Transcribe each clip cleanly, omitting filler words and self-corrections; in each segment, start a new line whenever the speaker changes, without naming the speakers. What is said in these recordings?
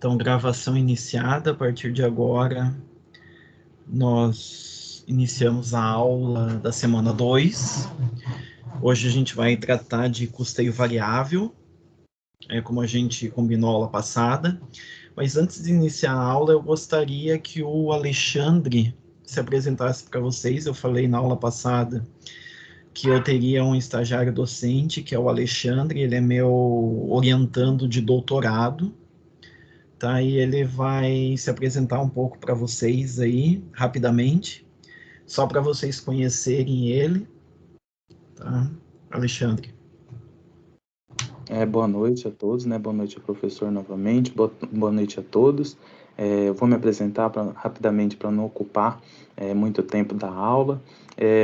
Então, gravação iniciada. A partir de agora, nós iniciamos a aula da semana 2. Hoje a gente vai tratar de custeio variável, como a gente combinou a aula passada. Mas antes de iniciar a aula, eu gostaria que o Alexandre se apresentasse para vocês. Eu falei na aula passada que eu teria um estagiário docente, que é o Alexandre, ele é meu orientando de doutorado, tá? E ele vai se apresentar um pouco para vocês aí, rapidamente, só para vocês conhecerem ele, tá? Alexandre.
Boa noite a todos, né? Boa noite ao professor novamente, boa noite a todos. Eu vou me apresentar rapidamente para não ocupar muito tempo da aula.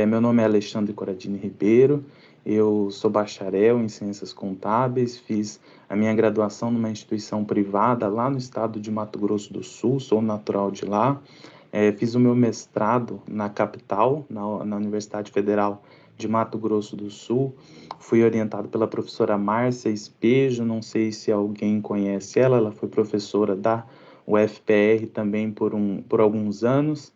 Meu nome é Alexandre Coradini Ribeiro, eu sou bacharel em Ciências Contábeis, fiz a minha graduação numa instituição privada lá no estado de Mato Grosso do Sul, sou natural de lá. Fiz o meu mestrado na capital, na Universidade Federal de Mato Grosso do Sul. Fui orientado pela professora Márcia Espejo, não sei se alguém conhece ela, ela foi professora da UFPR também por alguns anos,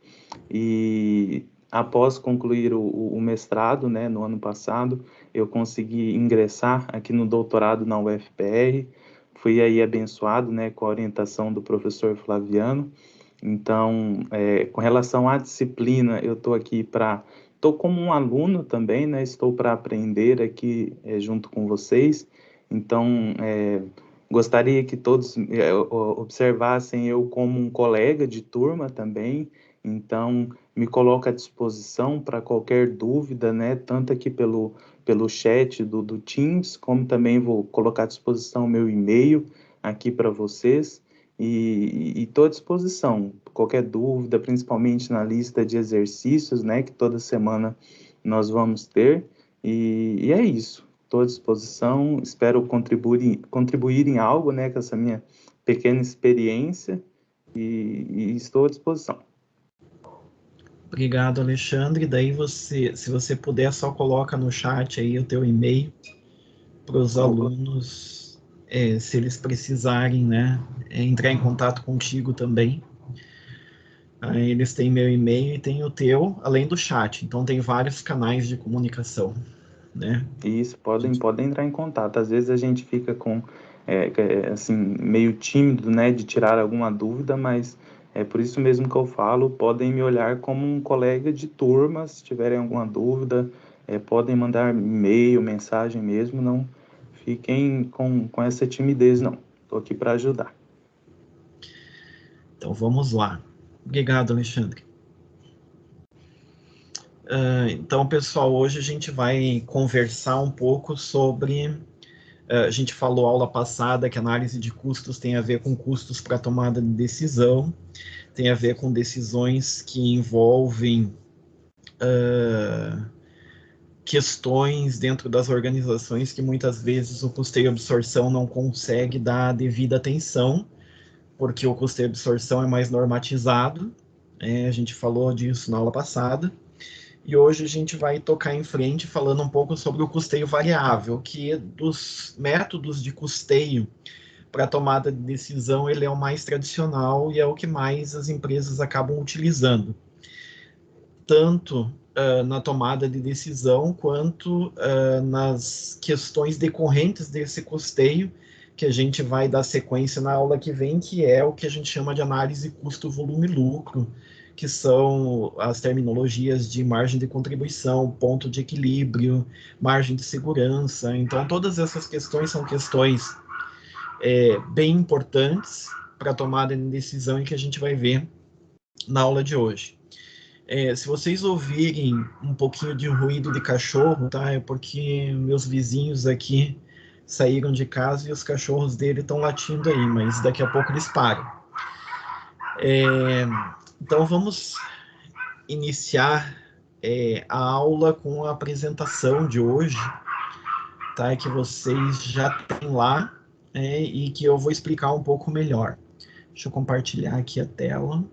e após concluir o mestrado, né, no ano passado, eu consegui ingressar aqui no doutorado na UFPR, fui aí abençoado, né, com a orientação do professor Flaviano. Então, com relação à disciplina, eu estou como um aluno também, né? Estou para aprender aqui junto com vocês. Então, gostaria que todos observassem eu como um colega de turma também. Então, me coloco à disposição para qualquer dúvida, né? Tanto aqui pelo chat do Teams, como também vou colocar à disposição o meu e-mail aqui para vocês. E estou à disposição. Qualquer dúvida, principalmente na lista de exercícios, né, que toda semana nós vamos ter. E é isso. Estou à disposição. Espero contribuir em algo, né, com essa minha pequena experiência. E estou à disposição.
Obrigado, Alexandre. Daí se você puder, só coloca no chat aí o teu e-mail para os alunos, se eles precisarem, né, entrar em contato contigo também. Aí eles têm meu e-mail e tem o teu, além do chat. Então tem vários canais de comunicação, né?
Isso, podem entrar em contato. Às vezes a gente fica assim, meio tímido, né, de tirar alguma dúvida, mas é por isso mesmo que eu falo, podem me olhar como um colega de turma, se tiverem alguma dúvida, podem mandar e-mail, mensagem mesmo, não fiquem com essa timidez, não. Estou aqui para ajudar.
Então vamos lá. Obrigado, Alexandre. Então, pessoal, hoje a gente vai conversar um pouco sobre... a gente falou aula passada que análise de custos tem a ver com custos para tomada de decisão, tem a ver com decisões que envolvem questões dentro das organizações que muitas vezes o custeio e absorção não consegue dar a devida atenção, porque o custeio e absorção é mais normatizado, a gente falou disso na aula passada. E hoje a gente vai tocar em frente falando um pouco sobre o custeio variável, que dos métodos de custeio para tomada de decisão, ele é o mais tradicional e é o que mais as empresas acabam utilizando. Tanto na tomada de decisão, quanto nas questões decorrentes desse custeio, que a gente vai dar sequência na aula que vem, que é o que a gente chama de análise custo-volume-lucro, que são as terminologias de margem de contribuição, ponto de equilíbrio, margem de segurança. Então, todas essas questões são questões bem importantes para a tomada de decisão e que a gente vai ver na aula de hoje. Se vocês ouvirem um pouquinho de ruído de cachorro, tá? É porque meus vizinhos aqui saíram de casa e os cachorros dele estão latindo aí, mas daqui a pouco eles param. Então vamos iniciar a aula com a apresentação de hoje, tá? Que vocês já têm lá, e que eu vou explicar um pouco melhor. Deixa eu compartilhar aqui a tela.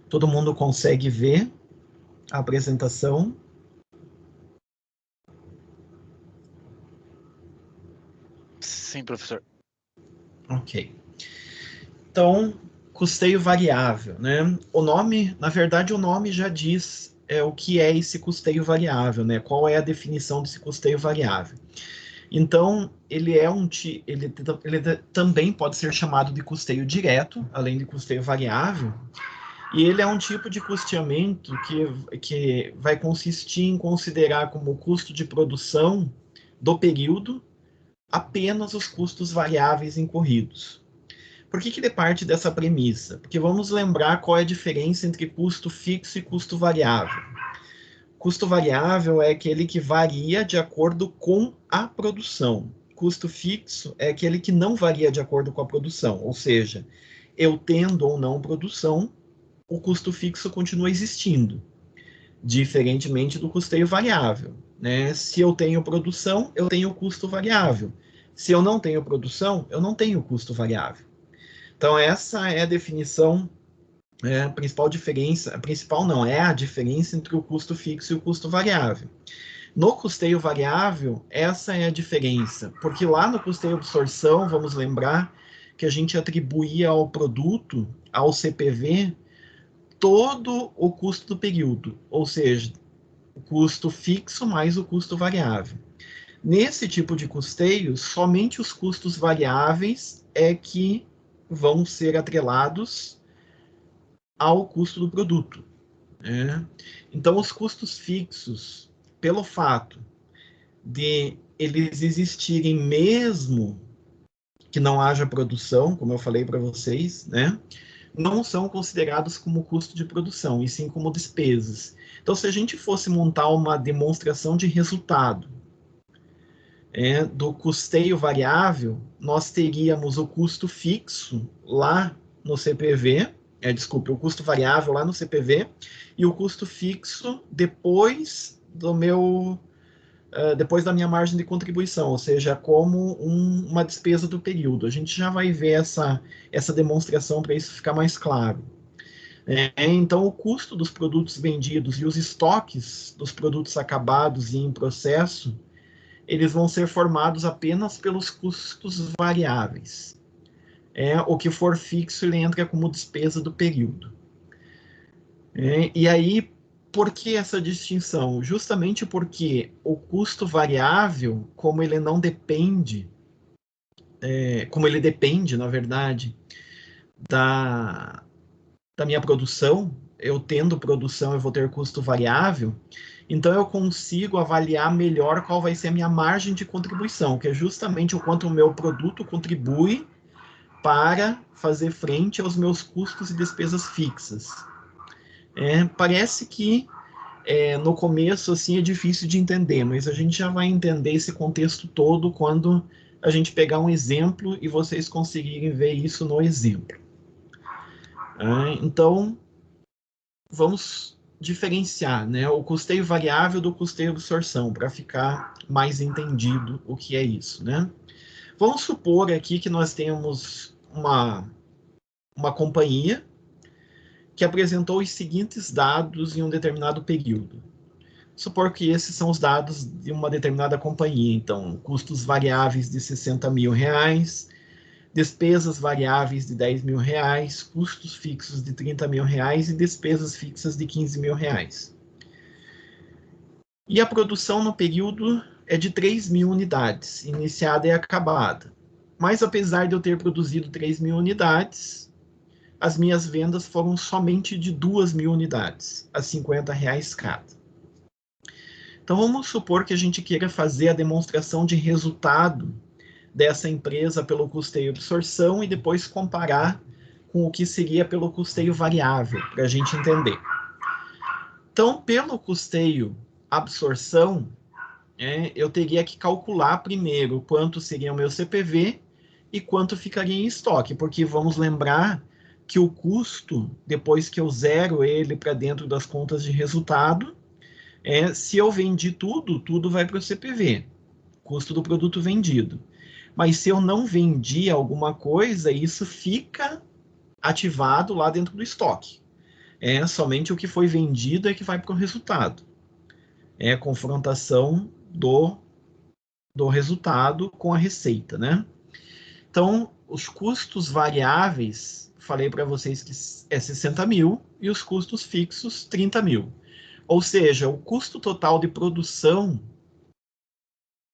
Todo mundo consegue ver a apresentação?
Sim, professor.
Ok. Então, custeio variável, né? O nome, na verdade, o nome já diz o que é esse custeio variável, né? Qual é a definição desse custeio variável? Então, ele também pode ser chamado de custeio direto, além de custeio variável, e ele é um tipo de custeamento que vai consistir em considerar como custo de produção do período apenas os custos variáveis incorridos. Por que ele parte dessa premissa? Porque vamos lembrar qual é a diferença entre custo fixo e custo variável. Custo variável é aquele que varia de acordo com a produção. Custo fixo é aquele que não varia de acordo com a produção, ou seja, eu tendo ou não produção, o custo fixo continua existindo, diferentemente do custeio variável, né? Se eu tenho produção, eu tenho custo variável. Se eu não tenho produção, eu não tenho custo variável. Então, essa é a definição, a principal diferença, a principal não, é a diferença entre o custo fixo e o custo variável. No custeio variável, essa é a diferença, porque lá no custeio absorção, vamos lembrar que a gente atribuía ao produto, ao CPV, todo o custo do período, ou seja, o custo fixo mais o custo variável. Nesse tipo de custeio, somente os custos variáveis é que vão ser atrelados ao custo do produto. Né? Então, os custos fixos, pelo fato de eles existirem mesmo que não haja produção, como eu falei para vocês, né? Não são considerados como custo de produção, e sim como despesas. Então, se a gente fosse montar uma demonstração de resultado do custeio variável, nós teríamos o custo fixo lá no CPV, desculpe, o custo variável lá no CPV, e o custo fixo depois depois da minha margem de contribuição, ou seja, como uma despesa do período. A gente já vai ver essa demonstração para isso ficar mais claro. Então, o custo dos produtos vendidos e os estoques dos produtos acabados e em processo, eles vão ser formados apenas pelos custos variáveis. O que for fixo, ele entra como despesa do período. E aí, por que essa distinção? Justamente porque o custo variável, como ele não depende, como ele depende, na verdade, da minha produção, eu tendo produção, eu vou ter custo variável, então eu consigo avaliar melhor qual vai ser a minha margem de contribuição, que é justamente o quanto o meu produto contribui para fazer frente aos meus custos e despesas fixas. Parece que no começo assim é difícil de entender, mas a gente já vai entender esse contexto todo quando a gente pegar um exemplo e vocês conseguirem ver isso no exemplo. Então, vamos diferenciar, né, o custeio variável do custeio absorção, para ficar mais entendido o que é isso, né? Vamos supor aqui que nós temos uma companhia que apresentou os seguintes dados em um determinado período. Supor que esses são os dados de uma determinada companhia. Então, custos variáveis de R$60.000, despesas variáveis de R$10.000, custos fixos de R$30.000 e despesas fixas de R$15.000. E a produção no período é de 3.000 unidades, iniciada e acabada. Mas apesar de eu ter produzido 3.000 unidades, as minhas vendas foram somente de 2.000 unidades, a R$50 cada. Então, vamos supor que a gente queira fazer a demonstração de resultado dessa empresa pelo custeio absorção e depois comparar com o que seria pelo custeio variável, para a gente entender. Então, pelo custeio absorção, eu teria que calcular primeiro quanto seria o meu CPV e quanto ficaria em estoque, porque vamos lembrar que o custo, depois que eu zero ele para dentro das contas de resultado, se eu vendi tudo vai para o CPV, custo do produto vendido. Mas se eu não vendi alguma coisa, isso fica ativado lá dentro do estoque. Somente o que foi vendido é que vai para o resultado. É a confrontação do resultado com a receita, né? Então, os custos variáveis, falei para vocês que é 60 mil, e os custos fixos, 30 mil. Ou seja, o custo total de produção,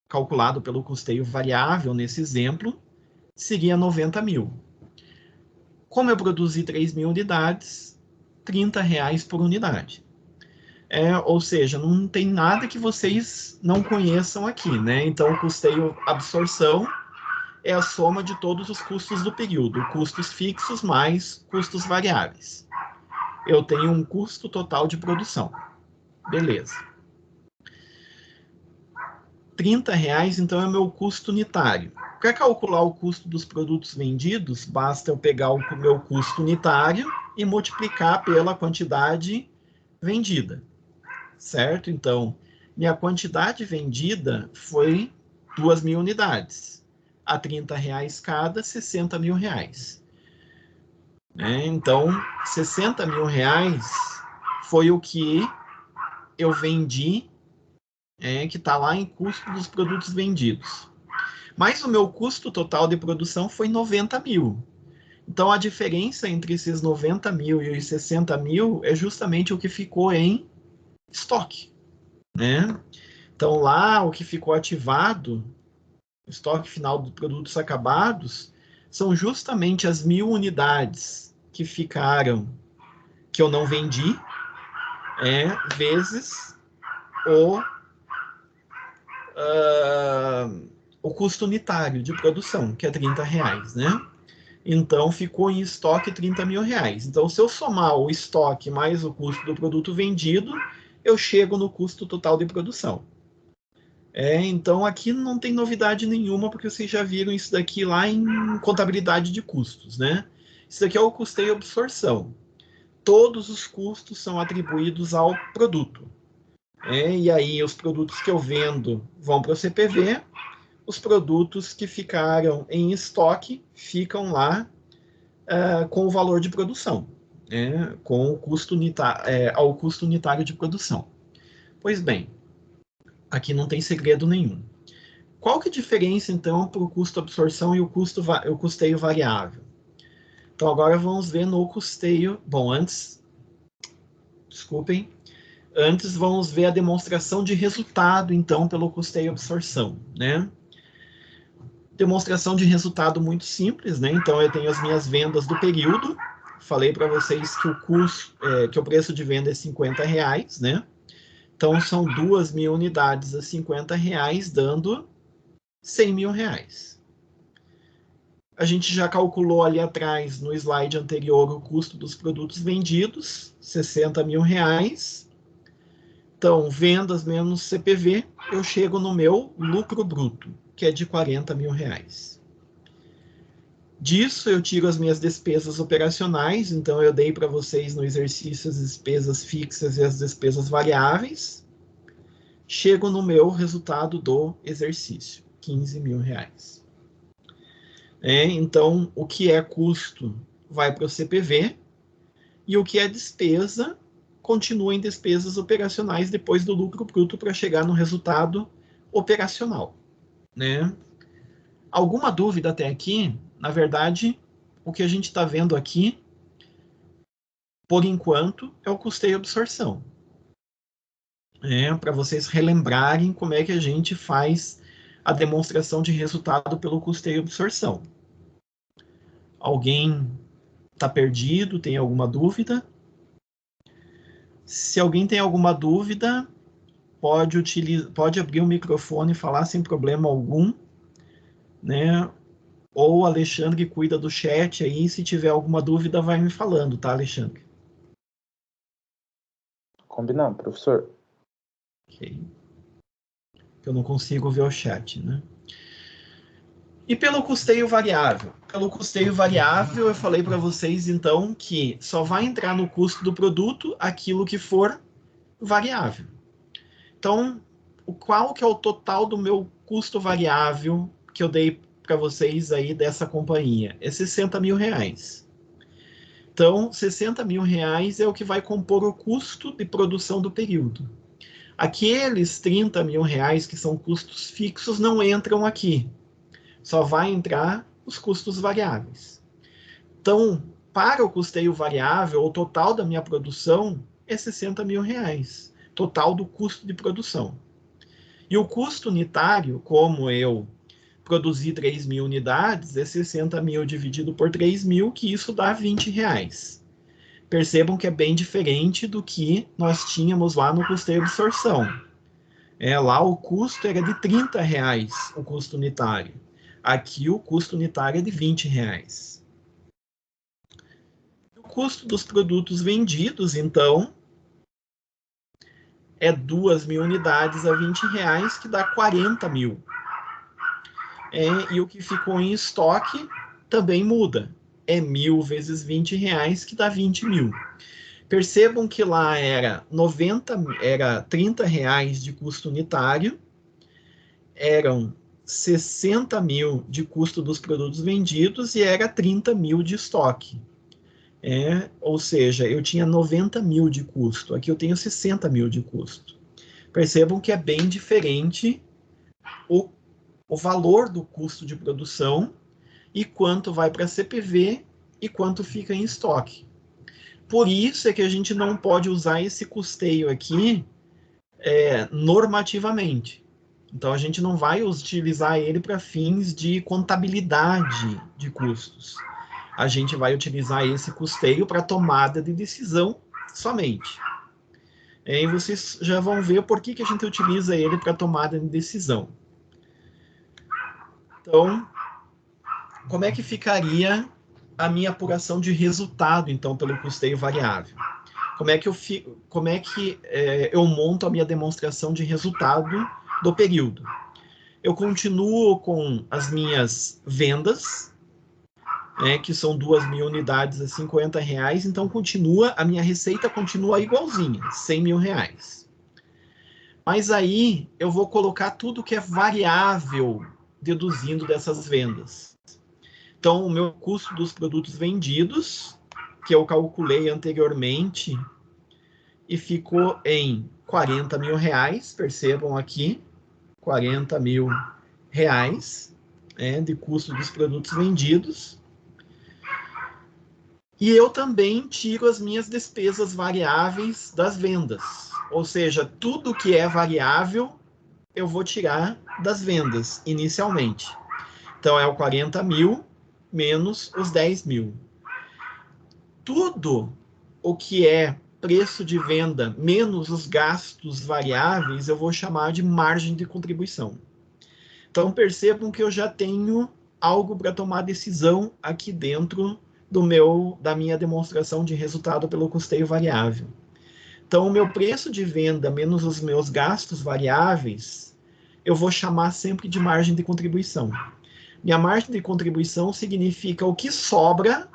calculado pelo custeio variável, nesse exemplo, seria 90 mil. Como eu produzi 3 mil unidades, R$30 por unidade. Ou seja, não tem nada que vocês não conheçam aqui, né? Então, o custeio absorção é a soma de todos os custos do período, custos fixos mais custos variáveis. Eu tenho um custo total de produção. Beleza. R$30, então, é o meu custo unitário. Para calcular o custo dos produtos vendidos, basta eu pegar o meu custo unitário e multiplicar pela quantidade vendida, certo? Então, minha quantidade vendida foi 2 mil unidades. A R$30 cada, 60 mil reais. Então, 60 mil reais foi o que eu vendi, que está lá em custo dos produtos vendidos. Mas o meu custo total de produção foi 90 mil. Então, a diferença entre esses 90 mil e os 60 mil é justamente o que ficou em estoque, né? Então, lá, o que ficou ativado, o estoque final dos produtos acabados, são justamente as 1.000 unidades que ficaram, que eu não vendi, vezes o custo unitário de produção, que é R$30, né? Então, ficou em estoque 30 mil reais. Então, se eu somar o estoque mais o custo do produto vendido, eu chego no custo total de produção. Então, aqui não tem novidade nenhuma, porque vocês já viram isso daqui lá em contabilidade de custos, né? Isso daqui é o custeio absorção. Todos os custos são atribuídos ao produto. E aí, os produtos que eu vendo vão para o CPV, os produtos que ficaram em estoque ficam lá com o valor de produção, com o custo ao custo unitário de produção. Pois bem, aqui não tem segredo nenhum. Qual que é a diferença, então, para o custo absorção e o custeio variável? Então, agora vamos ver no custeio... Bom, antes vamos ver a demonstração de resultado, então, pelo custeio absorção, né? Demonstração de resultado muito simples, né? Então, eu tenho as minhas vendas do período. Falei para vocês que que o preço de venda é R$50, né? Então, são 2 mil unidades a R$50, dando 100 mil reais. A gente já calculou ali atrás, no slide anterior, o custo dos produtos vendidos, 60 mil reais. Então, vendas menos CPV, eu chego no meu lucro bruto, que é de 40 mil reais. Disso, eu tiro as minhas despesas operacionais, então eu dei para vocês no exercício as despesas fixas e as despesas variáveis. Chego no meu resultado do exercício, 15 mil reais. Então, o que é custo vai para o CPV, e o que é despesa continua em despesas operacionais depois do lucro bruto para chegar no resultado operacional, né? Alguma dúvida até aqui? Na verdade, o que a gente está vendo aqui, por enquanto, é o custeio absorção. Para vocês relembrarem como é que a gente faz a demonstração de resultado pelo custeio absorção. Alguém está perdido? Tem alguma dúvida? Se alguém tem alguma dúvida, pode abrir o microfone e falar sem problema algum, né? Ou o Alexandre cuida do chat aí, se tiver alguma dúvida, vai me falando, tá, Alexandre?
Combinado, professor.
Ok. Eu não consigo ver o chat, né? E pelo custeio variável? Pelo custeio variável, eu falei para vocês, então, que só vai entrar no custo do produto aquilo que for variável. Então, qual que é o total do meu custo variável que eu dei para vocês aí dessa companhia? É 60 mil reais. Então, 60 mil reais é o que vai compor o custo de produção do período. Aqueles 30 mil reais que são custos fixos não entram aqui. Só vai entrar os custos variáveis. Então, para o custeio variável, o total da minha produção é R$60 mil, total do custo de produção. E o custo unitário, como eu produzi 3 mil unidades, é 60 mil dividido por 3 mil, que isso dá R$20. Percebam que é bem diferente do que nós tínhamos lá no custeio de absorção. Lá o custo era de R$30, o custo unitário. Aqui o custo unitário é de R$20. O custo dos produtos vendidos, então, é 2 mil unidades a R$20, que dá 40 mil. E o que ficou em estoque também muda. É 1.000 vezes R$20, que dá 20 mil. Percebam que lá era R$30 de custo unitário, eram 60 mil de custo dos produtos vendidos e era 30 mil de estoque. Ou seja, eu tinha 90 mil de custo, aqui eu tenho 60 mil de custo. Percebam que é bem diferente o valor do custo de produção e quanto vai para a CPV e quanto fica em estoque. Por isso é que a gente não pode usar esse custeio aqui normativamente. Então, a gente não vai utilizar ele para fins de contabilidade de custos. A gente vai utilizar esse custeio para tomada de decisão somente. E vocês já vão ver por que a gente utiliza ele para tomada de decisão. Então, como é que ficaria a minha apuração de resultado, então, pelo custeio variável? Como é que eu monto a minha demonstração de resultado do período? Eu continuo com as minhas vendas, que são 2 mil unidades a R$50, então a minha receita continua igualzinha, R$100 mil. Mas aí eu vou colocar tudo que é variável deduzindo dessas vendas. Então, o meu custo dos produtos vendidos, que eu calculei anteriormente, e ficou em R$40 mil, percebam aqui, R$40 mil de custo dos produtos vendidos. E eu também tiro as minhas despesas variáveis das vendas. Ou seja, tudo que é variável, eu vou tirar das vendas, inicialmente. Então, é o 40 mil menos os 10 mil. Tudo o que é preço de venda menos os gastos variáveis, eu vou chamar de margem de contribuição. Então, percebam que eu já tenho algo para tomar decisão aqui dentro da minha demonstração de resultado pelo custeio variável. Então, o meu preço de venda menos os meus gastos variáveis, eu vou chamar sempre de margem de contribuição. Minha margem de contribuição significa o que sobra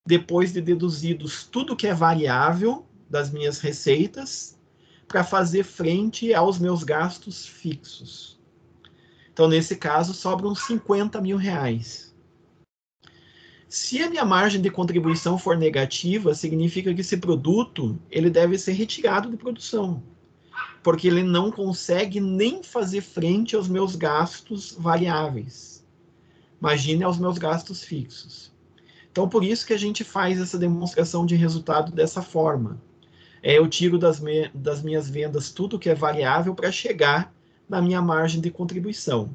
depois de deduzidos tudo que é variável das minhas receitas para fazer frente aos meus gastos fixos. Então, nesse caso, sobram R$50 mil. Se a minha margem de contribuição for negativa, significa que esse produto ele deve ser retirado de produção, porque ele não consegue nem fazer frente aos meus gastos variáveis. Imagine aos meus gastos fixos. Então, por isso que a gente faz essa demonstração de resultado dessa forma. Eu tiro das minhas vendas tudo que é variável para chegar na minha margem de contribuição.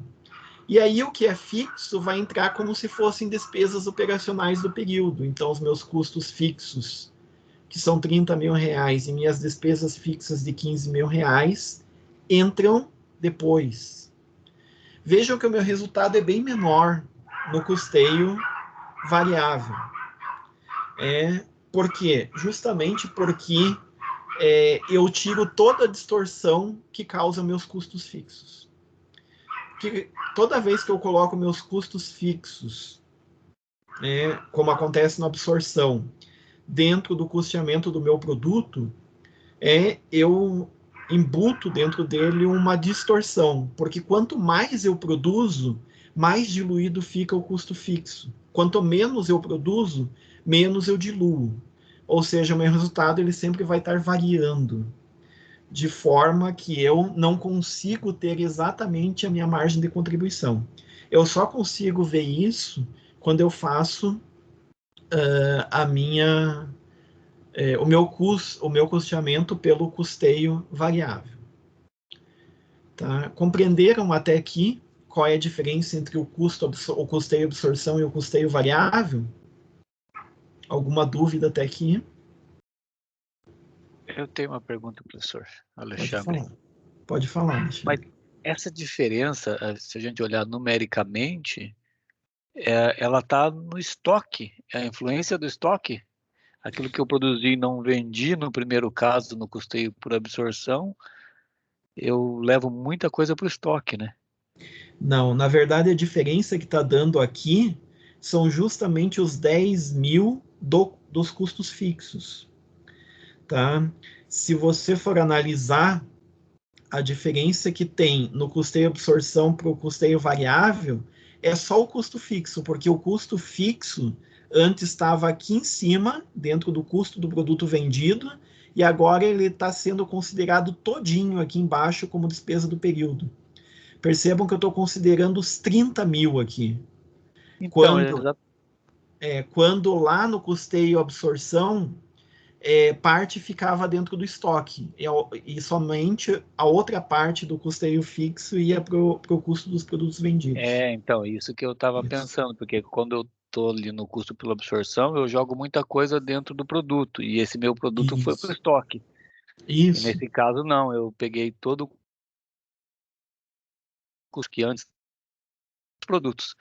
E aí o que é fixo vai entrar como se fossem despesas operacionais do período. Então, os meus custos fixos, que são R$30 mil, e minhas despesas fixas de R$15 mil, entram depois. Vejam que o meu resultado é bem menor no custeio variável. Por quê? Justamente porque eu tiro toda a distorção que causa meus custos fixos. Que toda vez que eu coloco meus custos fixos, como acontece na absorção, dentro do custeamento do meu produto, eu embuto dentro dele uma distorção, porque quanto mais eu produzo, mais diluído fica o custo fixo. Quanto menos eu produzo, menos eu diluo. Ou seja, o meu resultado ele sempre vai estar variando, de forma que eu não consigo ter exatamente a minha margem de contribuição. Eu só consigo ver isso quando eu faço o meu custeamento pelo custeio variável. Tá? Compreenderam até aqui qual é a diferença entre o custeio absorção e o custeio variável? Alguma dúvida até aqui?
Eu tenho uma pergunta, professor
Pode
Alexandre.
falar. Pode falar,
Mas
Alexandre.
essa diferença, se a gente olhar numericamente, ela está no estoque, é a influência do estoque. Aquilo que eu produzi e não vendi no primeiro caso, no custeio por absorção, eu levo muita coisa para o estoque, né?
Não, na verdade a diferença que está dando aqui são justamente os 10 mil dos custos fixos. Tá? Se você for analisar a diferença que tem no custeio absorção para o custeio variável, é só o custo fixo, porque o custo fixo antes estava aqui em cima, dentro do custo do produto vendido, e agora ele está sendo considerado todinho aqui embaixo como despesa do período. Percebam que eu estou considerando os 30 mil aqui.
Então,
Quando lá no custeio absorção, parte ficava dentro do estoque, e somente a outra parte do custeio fixo ia para o custo dos produtos vendidos.
então, isso que eu estava pensando, porque quando eu estou ali no custo pela absorção, eu jogo muita coisa dentro do produto, e esse meu produto foi para o estoque. E
Isso.
nesse caso, não, eu peguei todo o custo que antes dos produtos.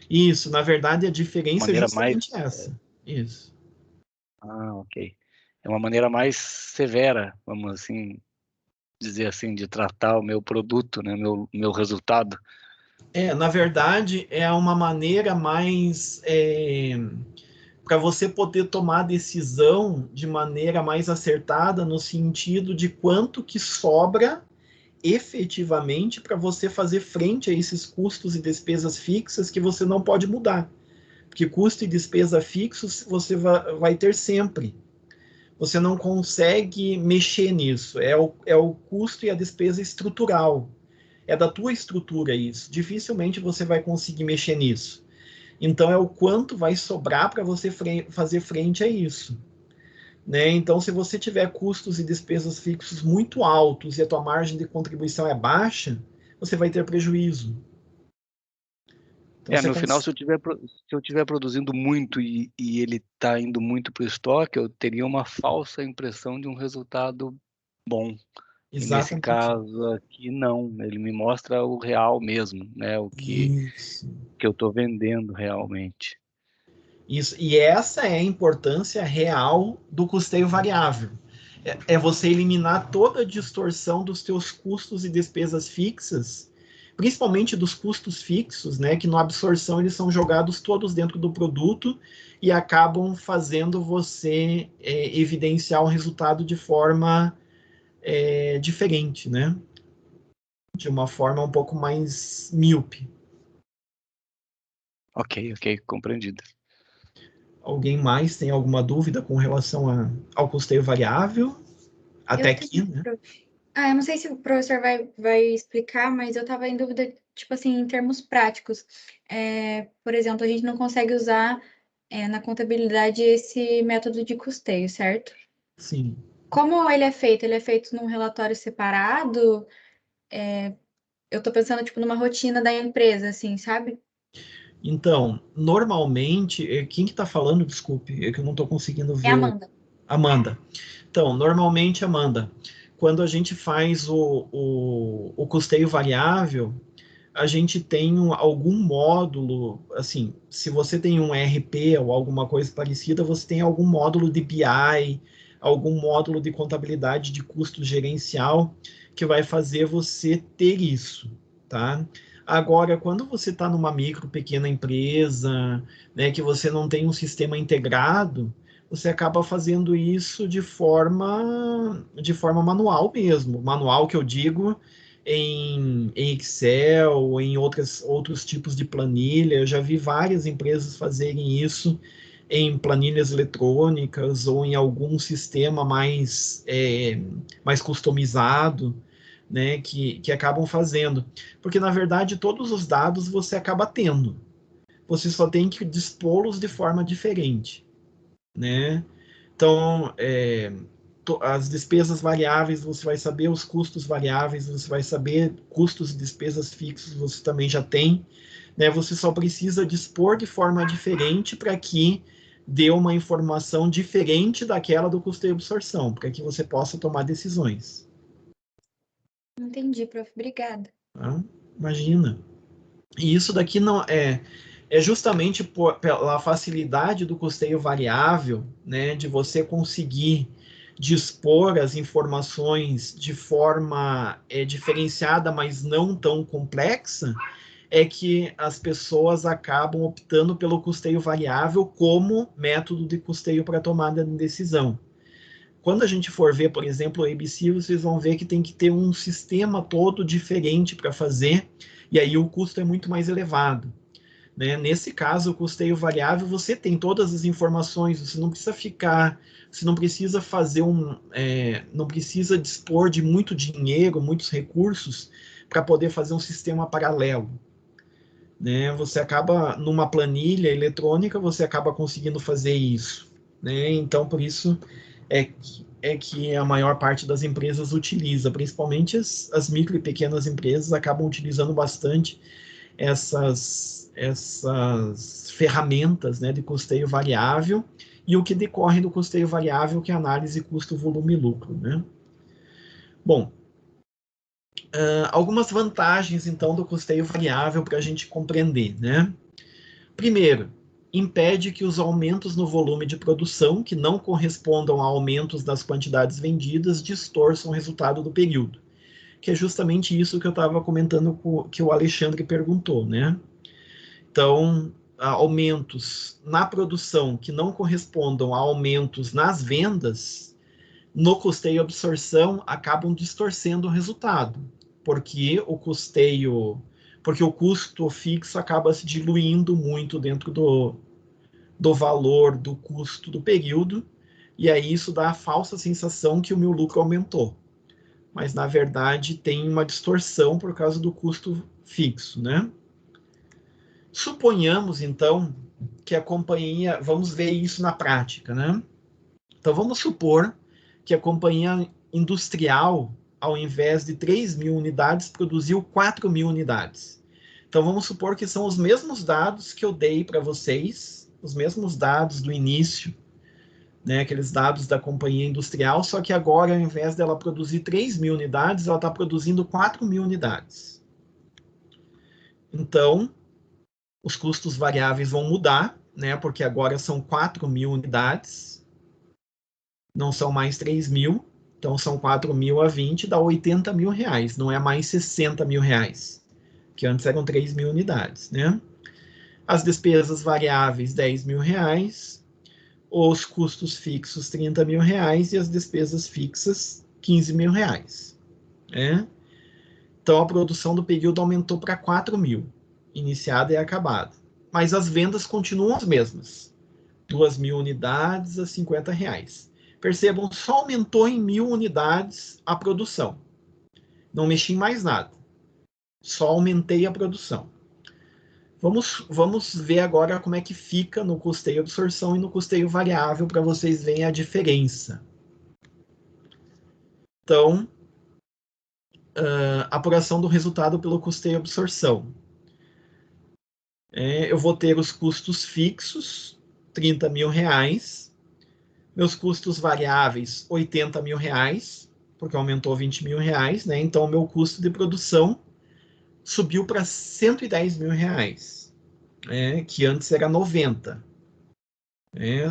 Isso, na verdade, a diferença é
Maneira mais...
justamente essa. Isso.
Ah, ok. É uma maneira mais severa, vamos assim dizer assim, de tratar o meu produto, né, meu resultado.
Na verdade, é uma maneira mais para você poder tomar a decisão de maneira mais acertada no sentido de quanto que sobra efetivamente para você fazer frente a esses custos e despesas fixas que você não pode mudar. Porque custo e despesa fixos você vai ter sempre. Você não consegue mexer nisso. É o custo e a despesa estrutural. É da tua estrutura isso. Dificilmente você vai conseguir mexer nisso. Então é o quanto vai sobrar para você fazer frente a isso. Né? Então, se você tiver custos e despesas fixos muito altos e a tua margem de contribuição é baixa, você vai ter prejuízo. Então,
No final, se eu tiver produzindo muito e ele está indo muito para o estoque, eu teria uma falsa impressão de um resultado bom. E nesse
Exatamente.
caso aqui, não. Ele me mostra o real mesmo, né? O que eu estou vendendo realmente.
Isso. E essa é a importância real do custeio variável. É você eliminar toda a distorção dos teus custos e despesas fixas, principalmente dos custos fixos, né, que na absorção eles são jogados todos dentro do produto e acabam fazendo você evidenciar o resultado de forma diferente, né? De uma forma um pouco mais míope.
Ok, compreendido.
Alguém mais tem alguma dúvida com relação ao custeio variável? Até aqui, né?
Eu não sei se o professor vai explicar, mas eu estava em dúvida, tipo assim, em termos práticos. Por exemplo, a gente não consegue usar na contabilidade esse método de custeio, certo?
Sim.
Como ele é feito? Ele é feito num relatório separado? Eu estou pensando, tipo, numa rotina da empresa, assim, sabe?
Então, normalmente, quem que está falando? Desculpe, é que eu não estou conseguindo ver.
É Amanda.
Amanda. Então, normalmente, Amanda, quando a gente faz o custeio variável, a gente tem algum módulo, assim, se você tem um ERP ou alguma coisa parecida, você tem algum módulo de BI, algum módulo de contabilidade de custo gerencial que vai fazer você ter isso, tá? Agora, quando você está numa micro, pequena empresa, né, que você não tem um sistema integrado, você acaba fazendo isso de forma manual mesmo. Manual que eu digo em Excel, em outros tipos de planilha. Eu já vi várias empresas fazerem isso em planilhas eletrônicas ou em algum sistema mais customizado. né, que acabam fazendo. Porque, na verdade, todos os dados você acaba tendo. Você só tem que dispô-los de forma diferente, né? Então, as despesas variáveis, você vai saber os custos variáveis, você vai saber custos e despesas fixos, você também já tem, né? Você só precisa dispor de forma diferente para que dê uma informação diferente daquela do custeio e absorção, para que você possa tomar decisões.
Entendi, prof. Obrigada.
Tá? Imagina. E isso daqui não é justamente pela facilidade do custeio variável, né, de você conseguir dispor as informações de forma diferenciada, mas não tão complexa, é que as pessoas acabam optando pelo custeio variável como método de custeio para tomada de decisão. Quando a gente for ver, por exemplo, o ABC, vocês vão ver que tem que ter um sistema todo diferente para fazer, e aí o custo é muito mais elevado. Né? Nesse caso, o custeio variável, você tem todas as informações, você não precisa você não precisa fazer não precisa dispor de muito dinheiro, muitos recursos para poder fazer um sistema paralelo. Né? Você acaba, numa planilha eletrônica, você acaba conseguindo fazer isso. Né? Então, por isso é que a maior parte das empresas utiliza, principalmente as micro e pequenas empresas acabam utilizando bastante essas ferramentas, né, de custeio variável e o que decorre do custeio variável, que é a análise custo, volume e lucro. Né? Bom, algumas vantagens, então, do custeio variável para a gente compreender. Né? Primeiro, impede que os aumentos no volume de produção, que não correspondam a aumentos das quantidades vendidas, distorçam o resultado do período. Que é justamente isso que eu estava comentando, que o Alexandre perguntou, né? Então, aumentos na produção que não correspondam a aumentos nas vendas, no custeio e absorção, acabam distorcendo o resultado, porque o custo fixo acaba se diluindo muito dentro do valor do custo do período, e aí isso dá a falsa sensação que o meu lucro aumentou. Mas, na verdade, tem uma distorção por causa do custo fixo, né? Suponhamos, então, que a companhia... Vamos ver isso na prática, né? Então, vamos supor que a companhia industrial, ao invés de 3.000 unidades, produziu 4.000 unidades. Então, vamos supor que são os mesmos dados que eu dei para vocês, os mesmos dados do início, né, aqueles dados da companhia industrial, só que agora, ao invés dela produzir 3.000 unidades, ela está produzindo 4.000 unidades. Então, os custos variáveis vão mudar, né, porque agora são 4.000 unidades, não são mais 3.000, então são 4.000 a 20, dá 80 mil reais, não é mais 60 mil reais, que antes eram 3.000 unidades, né? As despesas variáveis, 10 mil reais, os custos fixos, 30 mil reais, e as despesas fixas, 15 mil reais. Né? Então, a produção do período aumentou para 4.000, iniciada e acabada. Mas as vendas continuam as mesmas, 2.000 unidades a 50 reais. Percebam, só aumentou em 1.000 unidades a produção. Não mexi em mais nada. Só aumentei a produção. Vamos ver agora como é que fica no custeio absorção e no custeio variável para vocês verem a diferença. Então, apuração do resultado pelo custeio absorção. Eu vou ter os custos fixos, 30 mil reais. Meus custos variáveis, 80 mil reais, porque aumentou 20 mil reais, né? Então, o meu custo de produção subiu para 110 mil reais. Que antes era 90.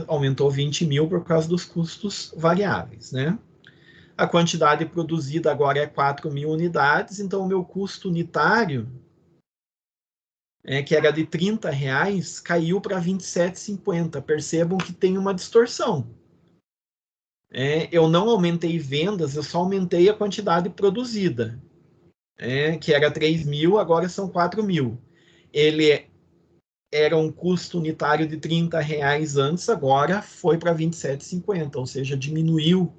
Aumentou 20 mil por causa dos custos variáveis, né? A quantidade produzida agora é 4.000 unidades, então o meu custo unitário, que era de 30 reais, caiu para 27,50. Percebam que tem uma distorção. Eu não aumentei vendas, eu só aumentei a quantidade produzida, que era 3.000, agora são 4.000. Ele era um custo unitário de 30 reais antes, agora foi para 27,50, ou seja, diminuiu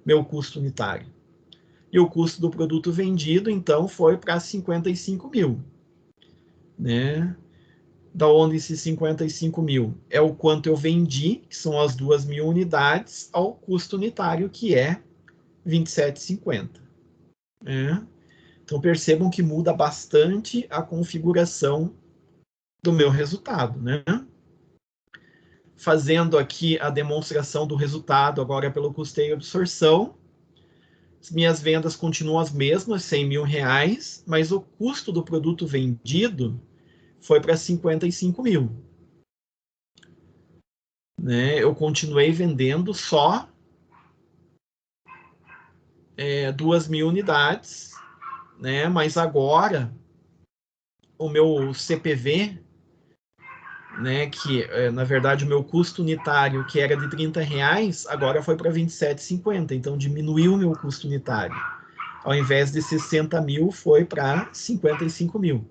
meu custo unitário. E E o custo do produto vendido, então, foi para 55 mil. Né? Da onde esses 55 mil é o quanto eu vendi, que são as 2.000 unidades, ao custo unitário, que é 27,50. Né? Então, percebam que muda bastante a configuração do meu resultado. Né? Fazendo aqui a demonstração do resultado agora pelo custeio e absorção, as minhas vendas continuam as mesmas, 100 mil reais, mas o custo do produto vendido foi para 55 mil. Né? Eu continuei vendendo só 2.000 unidades, né? Mas agora o meu CPV, né, que na verdade o meu custo unitário, que era de 30 reais, agora foi para 27,50, então diminuiu o meu custo unitário. Ao invés de 60 mil, foi para 55 mil.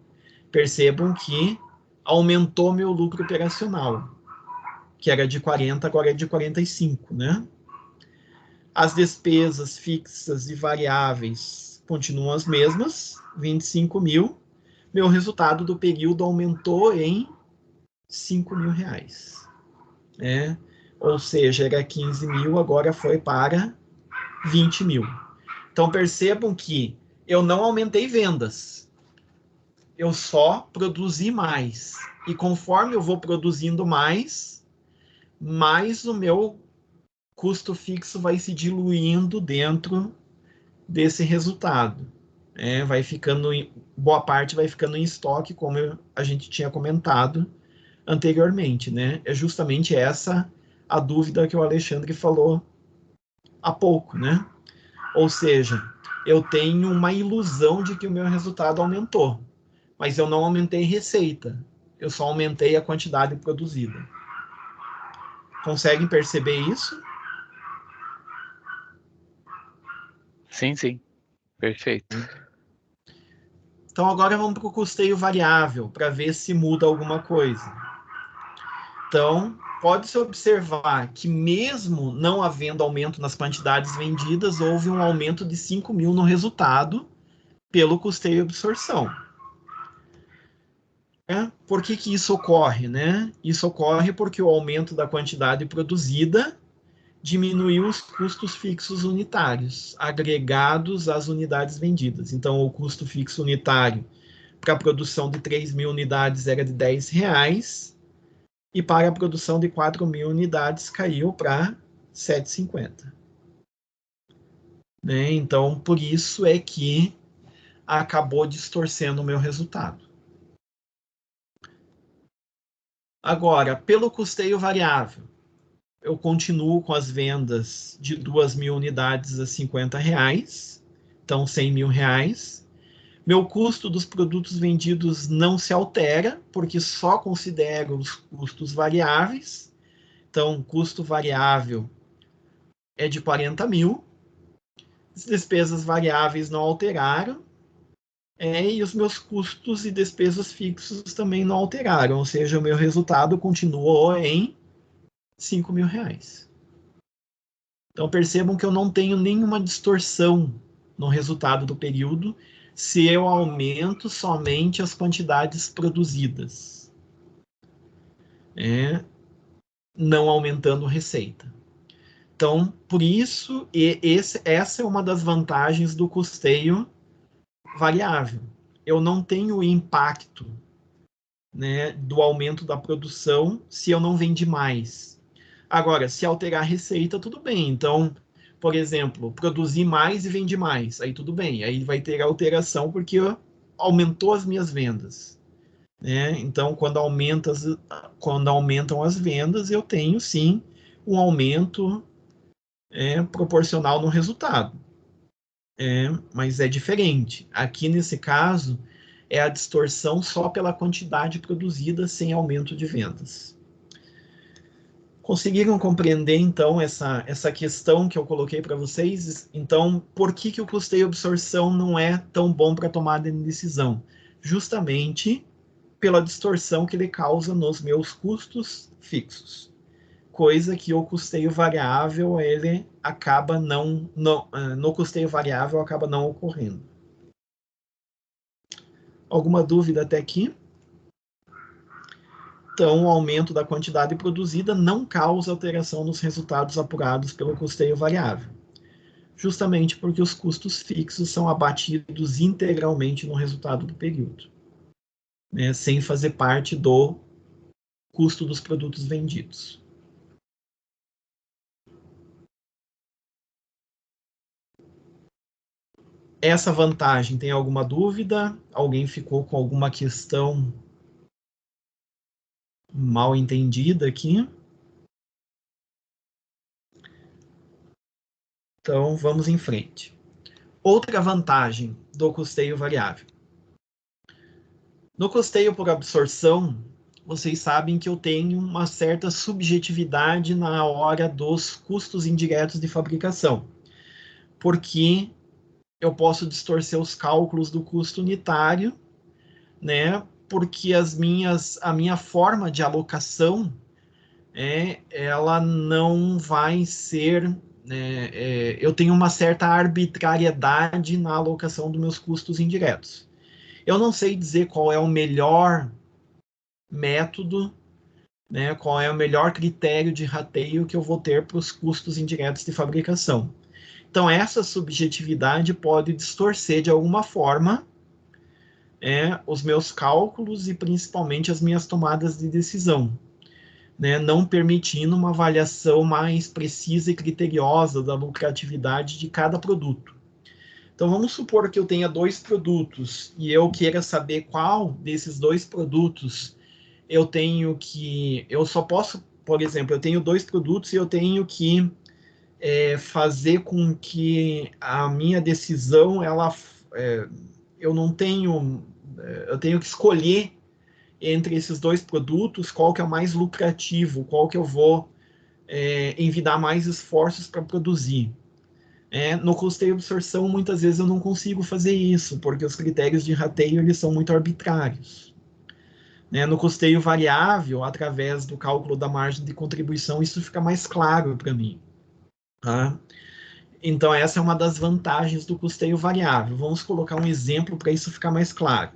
Percebam que aumentou meu lucro operacional, que era de 40, agora é de 45, né? As despesas fixas e variáveis continuam as mesmas, 25 mil. Meu resultado do período aumentou em 5 mil reais. Né? Ou seja, era 15 mil, agora foi para 20 mil. Então percebam que eu não aumentei vendas, eu só produzi mais. E conforme eu vou produzindo mais o meu custo fixo vai se diluindo dentro desse resultado. Vai ficando, boa parte vai ficando em estoque, como a gente tinha comentado anteriormente, né? É justamente essa a dúvida que o Alexandre falou há pouco, né? Ou seja, eu tenho uma ilusão de que o meu resultado aumentou, mas eu não aumentei receita, eu só aumentei a quantidade produzida. Conseguem perceber isso?
Sim, sim. Perfeito.
Então agora vamos para o custeio variável, para ver se muda alguma coisa. Então, pode-se observar que mesmo não havendo aumento nas quantidades vendidas, houve um aumento de 5 mil no resultado pelo custeio e absorção. Por que isso ocorre? Né? Isso ocorre porque o aumento da quantidade produzida diminuiu os custos fixos unitários, agregados às unidades vendidas. Então, o custo fixo unitário para a produção de 3.000 unidades era de R$10, e para a produção de 4.000 unidades caiu para R$ 7,50. Né? Então, por isso é que acabou distorcendo o meu resultado. Agora, pelo custeio variável, eu continuo com as vendas de 2.000 unidades a R$50, então R$100 mil. Meu custo dos produtos vendidos não se altera, porque só considero os custos variáveis. Então, custo variável é de 40 mil. As despesas variáveis não alteraram. E os meus custos e despesas fixos também não alteraram. Ou seja, o meu resultado continuou em R$5 mil. Então, percebam que eu não tenho nenhuma distorção no resultado do período se eu aumento somente as quantidades produzidas, não aumentando receita. Então, por isso, essa é uma das vantagens do custeio variável. Eu não tenho impacto, né, do aumento da produção se eu não vender mais. Agora, se alterar a receita, tudo bem. Então, por exemplo, produzir mais e vender mais, aí tudo bem. Aí vai ter alteração porque aumentou as minhas vendas. Né? Então, quando aumentam as vendas, eu tenho sim um aumento proporcional no resultado. Mas é diferente. Aqui, nesse caso, é a distorção só pela quantidade produzida sem aumento de vendas. Conseguiram compreender, então, essa questão que eu coloquei para vocês? Então, por que o custeio e absorção não é tão bom para tomada de decisão? Justamente pela distorção que ele causa nos meus custos fixos. coisa que o custeio variável, ele acaba no custeio variável acaba não ocorrendo. Alguma dúvida até aqui? Então, o aumento da quantidade produzida não causa alteração nos resultados apurados pelo custeio variável, justamente porque os custos fixos são abatidos integralmente no resultado do período, né, sem fazer parte do custo dos produtos vendidos. Essa vantagem, tem alguma dúvida? Alguém ficou com alguma questão mal entendida aqui? Então, vamos em frente. Outra vantagem do custeio variável. No custeio por absorção, vocês sabem que eu tenho uma certa subjetividade na hora dos custos indiretos de fabricação, porque eu posso distorcer os cálculos do custo unitário, né? Porque a minha forma de alocação ela não vai ser, eu tenho uma certa arbitrariedade na alocação dos meus custos indiretos. Eu não sei dizer qual é o melhor método, né, qual é o melhor critério de rateio que eu vou ter para os custos indiretos de fabricação. Então, essa subjetividade pode distorcer de alguma forma os meus cálculos e principalmente as minhas tomadas de decisão, né, não permitindo uma avaliação mais precisa e criteriosa da lucratividade de cada produto. Então, vamos supor que eu tenha 2 produtos e eu queira saber qual desses 2 produtos eu só posso, por exemplo, eu tenho 2 produtos e eu tenho que fazer com que a minha decisão, eu não tenho, eu tenho que escolher entre esses 2 produtos qual que é o mais lucrativo, qual que eu vou envidar mais esforços para produzir. No custeio de absorção, muitas vezes eu não consigo fazer isso, porque os critérios de rateio eles são muito arbitrários. No custeio variável, através do cálculo da margem de contribuição, isso fica mais claro para mim. Tá? Então, essa é uma das vantagens do custeio variável. Vamos colocar um exemplo para isso ficar mais claro.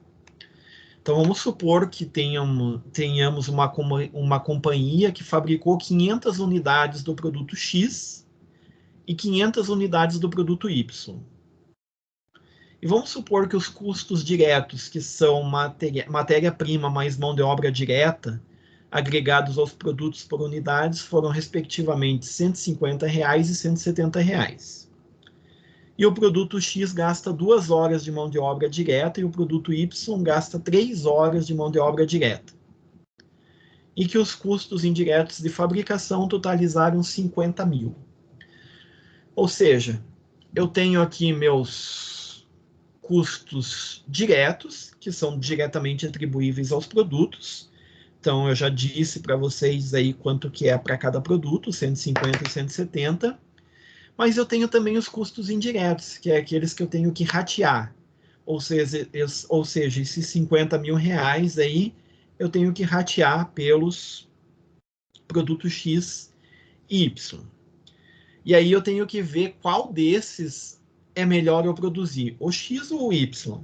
Então, vamos supor que tenhamos uma companhia que fabricou 500 unidades do produto X e 500 unidades do produto Y. E vamos supor que os custos diretos, que são matéria-prima mais mão de obra direta, agregados aos produtos por unidades, foram respectivamente R$ 150 e R$ 170. E o produto X gasta 2 horas de mão de obra direta e o produto Y gasta 3 horas de mão de obra direta. E que os custos indiretos de fabricação totalizaram 50 mil. Ou seja, eu tenho aqui meus custos diretos, que são diretamente atribuíveis aos produtos. Então, eu já disse para vocês aí quanto que é para cada produto, 150 e 170. Mas eu tenho também os custos indiretos, que é aqueles que eu tenho que ratear. Ou seja, esses 50 mil reais aí, eu tenho que ratear pelos produtos X e Y. E aí eu tenho que ver qual desses é melhor eu produzir, o X ou o Y?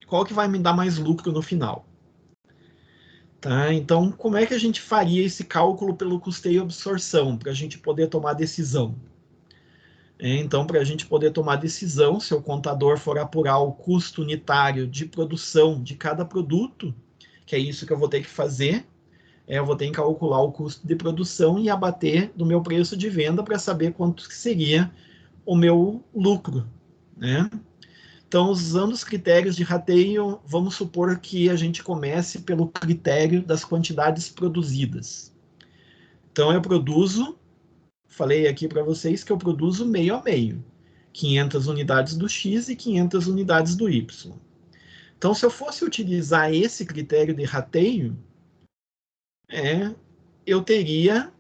Qual que vai me dar mais lucro no final? Tá? Então, como é que a gente faria esse cálculo pelo custeio e absorção, para a gente poder tomar decisão? Então, para a gente poder tomar decisão, se o contador for apurar o custo unitário de produção de cada produto, que é isso que eu vou ter que fazer, eu vou ter que calcular o custo de produção e abater do meu preço de venda para saber quanto que seria o meu lucro, né? Então, usando os critérios de rateio, vamos supor que a gente comece pelo critério das quantidades produzidas. Então, eu produzo, falei aqui para vocês que eu produzo meio a meio, 500 unidades do X e 500 unidades do Y. Então, se eu fosse utilizar esse critério de rateio, eu teria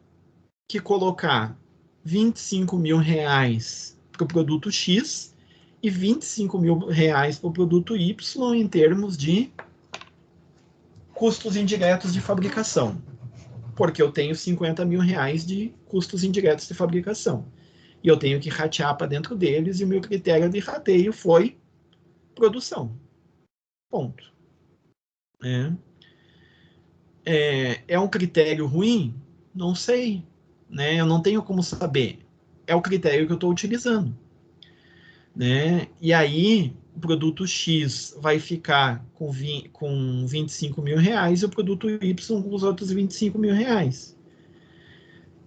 que colocar 25 mil reais para o produto X e 25 mil reais para o produto Y em termos de custos indiretos de fabricação. porque eu tenho 50 mil reais de custos indiretos de fabricação. E eu tenho que ratear para dentro deles, e o meu critério de rateio foi produção. Ponto. É um critério ruim? Não sei. Né? Eu não tenho como saber. É o critério que eu estou utilizando. Né? E aí, o produto X vai ficar com 25 mil reais e o produto Y com os outros 25 mil reais.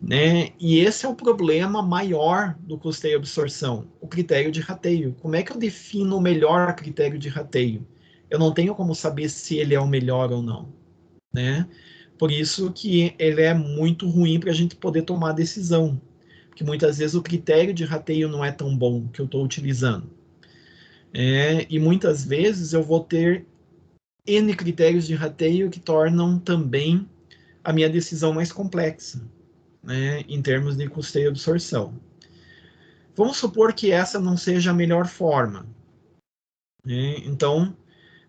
Né? E esse é o problema maior do custeio e absorção, o critério de rateio. Como é que eu defino o melhor critério de rateio? Eu não tenho como saber se ele é o melhor ou não. Né? Por isso que ele é muito ruim para a gente poder tomar decisão. Porque muitas vezes o critério de rateio não é tão bom que eu estou utilizando. E muitas vezes eu vou ter N critérios de rateio que tornam também a minha decisão mais complexa, né, em termos de custeio e absorção. Vamos supor que essa não seja a melhor forma. Né? Então,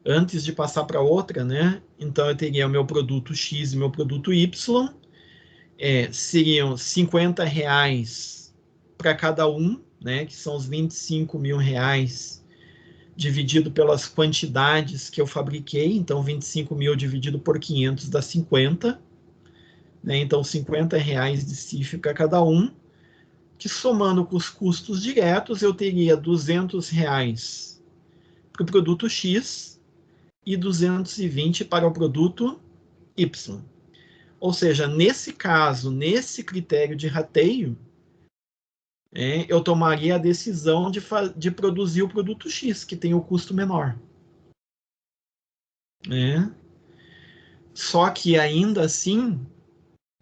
antes de passar para outra, né, então eu teria o meu produto X e meu produto Y, seriam 50 reais para cada um, né, que são os 25 mil reais dividido pelas quantidades que eu fabriquei, então 25 mil dividido por 500 dá 50, né? Então 50 reais de CIF para cada um, que somando com os custos diretos eu teria 200 reais para o produto X e 220 para o produto Y. Ou seja, nesse caso, nesse critério de rateio, eu tomaria a decisão de produzir o produto X, que tem o custo menor. Só que ainda assim,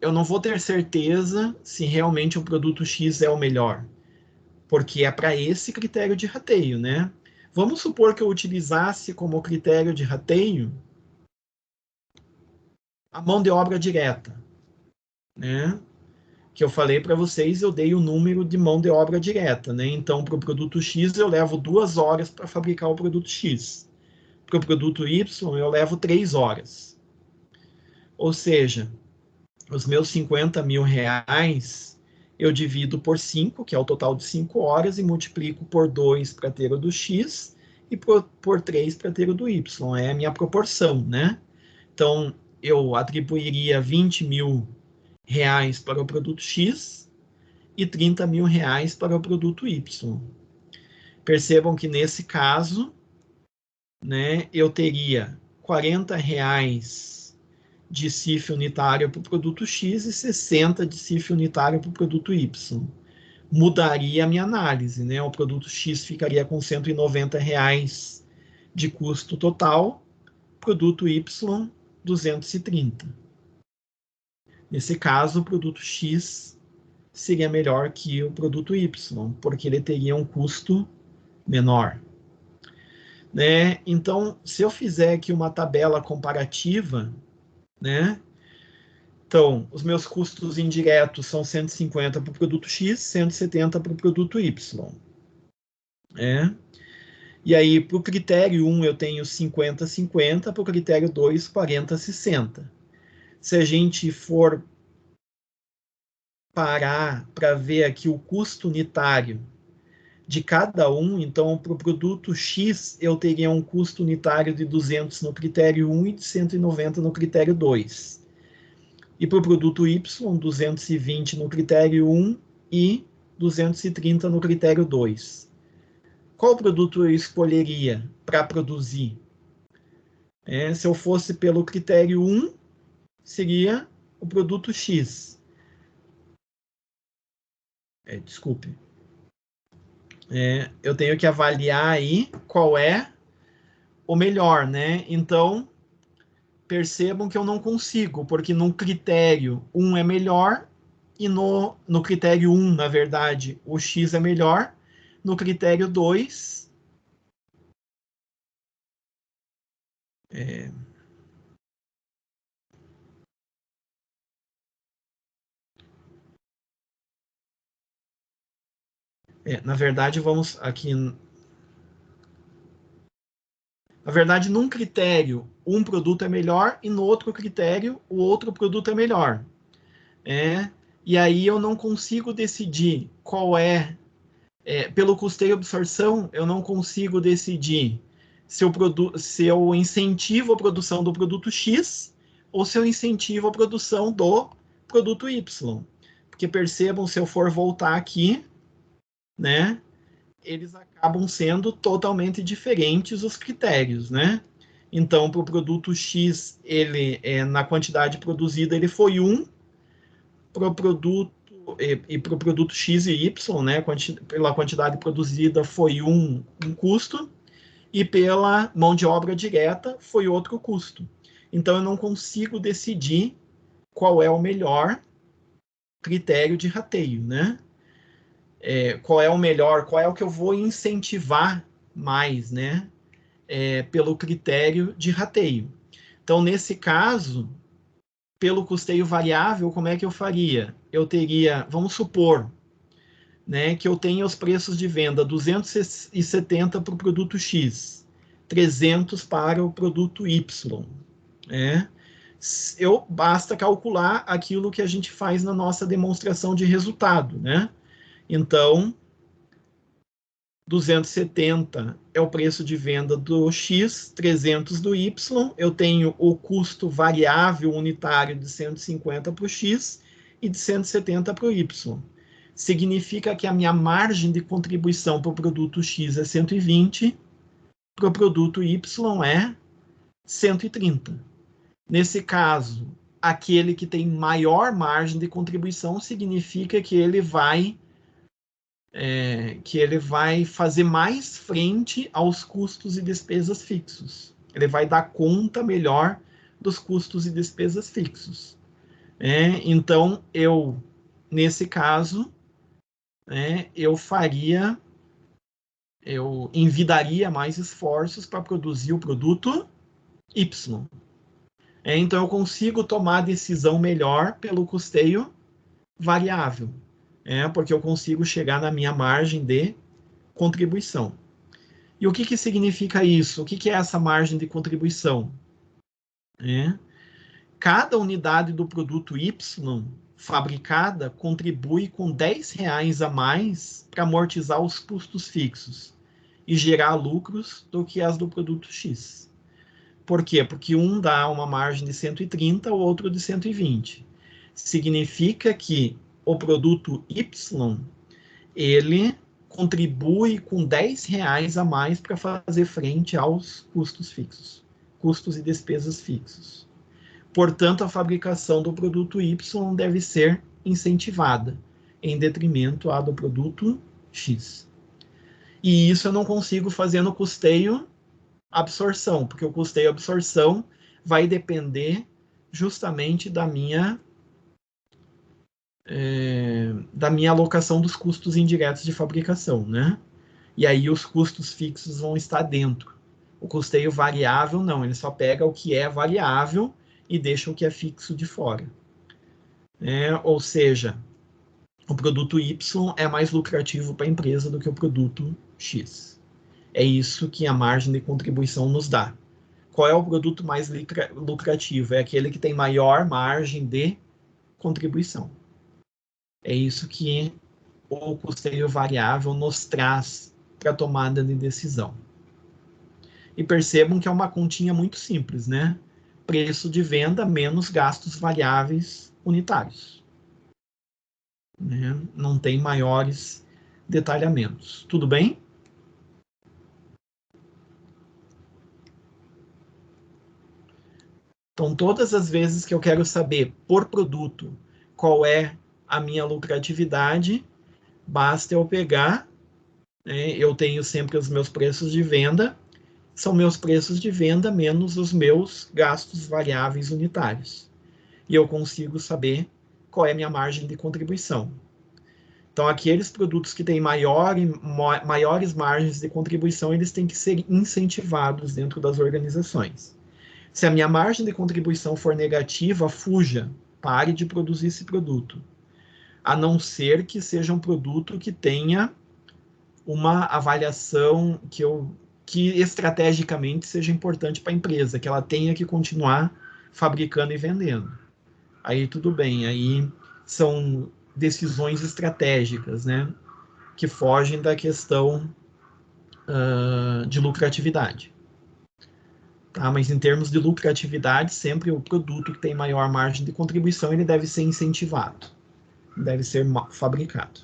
eu não vou ter certeza se realmente o produto X é o melhor, porque é para esse critério de rateio, né? Vamos supor que eu utilizasse como critério de rateio a mão de obra direta, né? Que eu falei para vocês, eu dei o número de mão de obra direta, né? Então, para o produto X, eu levo 2 horas para fabricar o produto X. Para o produto Y, eu levo 3 horas. Ou seja, os meus 50 mil reais, eu divido por 5, que é o total de 5 horas, e multiplico por 2 para ter o do X e por 3 para ter o do Y. É a minha proporção, né? Então, eu atribuiria 20 mil reais para o produto X e 30 mil reais para o produto Y. Percebam que nesse caso, né, eu teria 40 reais de CIF unitário para o produto X e 60 de CIF unitário para o produto Y. Mudaria a minha análise, né? O produto X ficaria com 190 reais de custo total, produto Y 230. Nesse caso, o produto X seria melhor que o produto Y, porque ele teria um custo menor. Né? Então, se eu fizer aqui uma tabela comparativa, né? Então, os meus custos indiretos são 150 para o produto X, 170 para o produto Y. E aí, para o critério 1, eu tenho 50-50, para o critério 2, 40-60. Se a gente for parar para ver aqui o custo unitário de cada um, então, para o produto X, eu teria um custo unitário de 200 no critério 1 e de 190 no critério 2. E para o produto Y, 220 no critério 1 e 230 no critério 2. Qual produto eu escolheria para produzir? Se eu fosse pelo critério 1, seria o produto X. Desculpe. Eu tenho que avaliar aí qual é o melhor, né? Então, percebam que eu não consigo, porque no critério 1 é melhor e no critério 1, na verdade, o X é melhor. No critério 2, na verdade, vamos aqui. Na verdade, num critério, um produto é melhor e no outro critério, o outro produto é melhor. E aí eu não consigo decidir qual pelo custeio e absorção, eu não consigo decidir se eu incentivo a produção do produto X ou se eu incentivo a produção do produto Y. Porque percebam, se eu for voltar aqui, né, eles acabam sendo totalmente diferentes os critérios, né? Então, para o produto X, ele na quantidade produzida ele foi 1, para o produto X e Y, né, pela quantidade produzida foi um custo, e pela mão de obra direta foi outro custo. Então, eu não consigo decidir qual é o melhor critério de rateio, né? Qual é o melhor, qual é o que eu vou incentivar mais, né? Pelo critério de rateio. Então, nesse caso, pelo custeio variável, como é que eu faria? Eu teria, vamos supor, né, que eu tenha os preços de venda 270 para o produto X, 300 para o produto Y. Basta calcular aquilo que a gente faz na nossa demonstração de resultado, né? Então, 270 é o preço de venda do X, 300 do Y, eu tenho o custo variável unitário de 150 para o X e de 170 para o Y. Significa que a minha margem de contribuição para o produto X é 120, para o produto Y é 130. Nesse caso, aquele que tem maior margem de contribuição significa que ele vai fazer mais frente aos custos e despesas fixos. Ele vai dar conta melhor dos custos e despesas fixos. Então, nesse caso, eu envidaria mais esforços para produzir o produto Y. Então, eu consigo tomar a decisão melhor pelo custeio variável, porque eu consigo chegar na minha margem de contribuição. E o que significa isso? O que é essa margem de contribuição? Cada unidade do produto Y fabricada contribui com R$10 a mais para amortizar os custos fixos e gerar lucros do que as do produto X. Por quê? Porque um dá uma margem de 130, o outro de 120. Significa que o produto Y, ele contribui com R$10 a mais para fazer frente aos custos fixos, custos e despesas fixos. Portanto, a fabricação do produto Y deve ser incentivada, em detrimento do produto X. E isso eu não consigo fazer no custeio absorção, porque o custeio absorção vai depender justamente da minha alocação dos custos indiretos de fabricação, né? E aí os custos fixos vão estar dentro. O custeio variável, não, ele só pega o que é variável e deixa o que é fixo de fora. Ou seja, o produto Y é mais lucrativo para a empresa do que o produto X. É isso que a margem de contribuição nos dá. Qual é o produto mais lucrativo? É aquele que tem maior margem de contribuição. É isso que o custeio variável nos traz para a tomada de decisão. E percebam que é uma continha muito simples, né? Preço de venda menos gastos variáveis unitários. Não tem maiores detalhamentos. Tudo bem? Então, todas as vezes que eu quero saber por produto qual é a minha lucratividade, basta eu pegar, eu tenho sempre os meus preços de venda, são meus preços de venda menos os meus gastos variáveis unitários. E eu consigo saber qual é a minha margem de contribuição. Então, aqueles produtos que têm maiores margens de contribuição, eles têm que ser incentivados dentro das organizações. Se a minha margem de contribuição for negativa, fuja, pare de produzir esse produto. A não ser que seja um produto que tenha uma avaliação que estrategicamente seja importante para a empresa, que ela tenha que continuar fabricando e vendendo. Aí tudo bem, aí são decisões estratégicas, né? Que fogem da questão de lucratividade. Tá? Mas em termos de lucratividade, sempre o produto que tem maior margem de contribuição, ele deve ser incentivado, deve ser fabricado.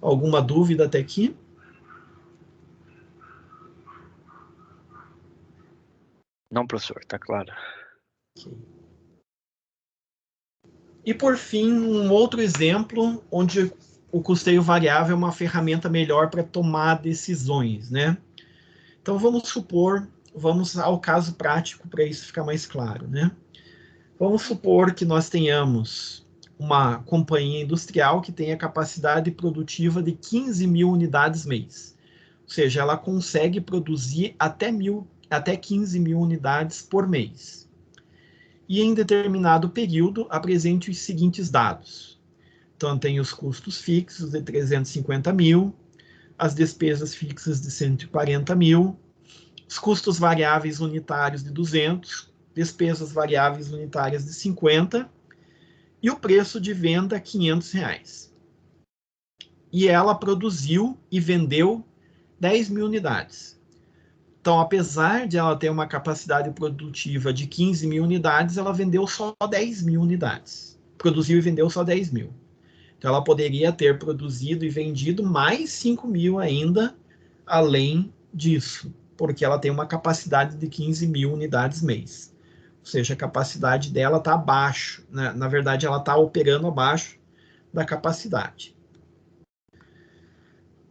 Alguma dúvida até aqui?
Não, professor, está claro.
Okay. E por fim, um outro exemplo onde o custeio variável é uma ferramenta melhor para tomar decisões, né? Então vamos supor, vamos ao caso prático para isso ficar mais claro, né? Vamos supor que nós tenhamos uma companhia industrial que tenha capacidade produtiva de 15 mil unidades mês. Ou seja, ela consegue produzir até 15 mil unidades por mês. E em determinado período apresente os seguintes dados. Então, tem os custos fixos de 350 mil, as despesas fixas de 140 mil, os custos variáveis unitários de 200, despesas variáveis unitárias de 50 e o preço de venda R$ 500. E ela produziu e vendeu 10 mil unidades. Então, apesar de ela ter uma capacidade produtiva de 15 mil unidades, ela vendeu só 10 mil unidades. Produziu e vendeu só 10 mil. Então, ela poderia ter produzido e vendido mais 5 mil ainda, além disso, porque ela tem uma capacidade de 15 mil unidades mês. Ou seja, a capacidade dela está abaixo, né? Na verdade, ela está operando abaixo da capacidade.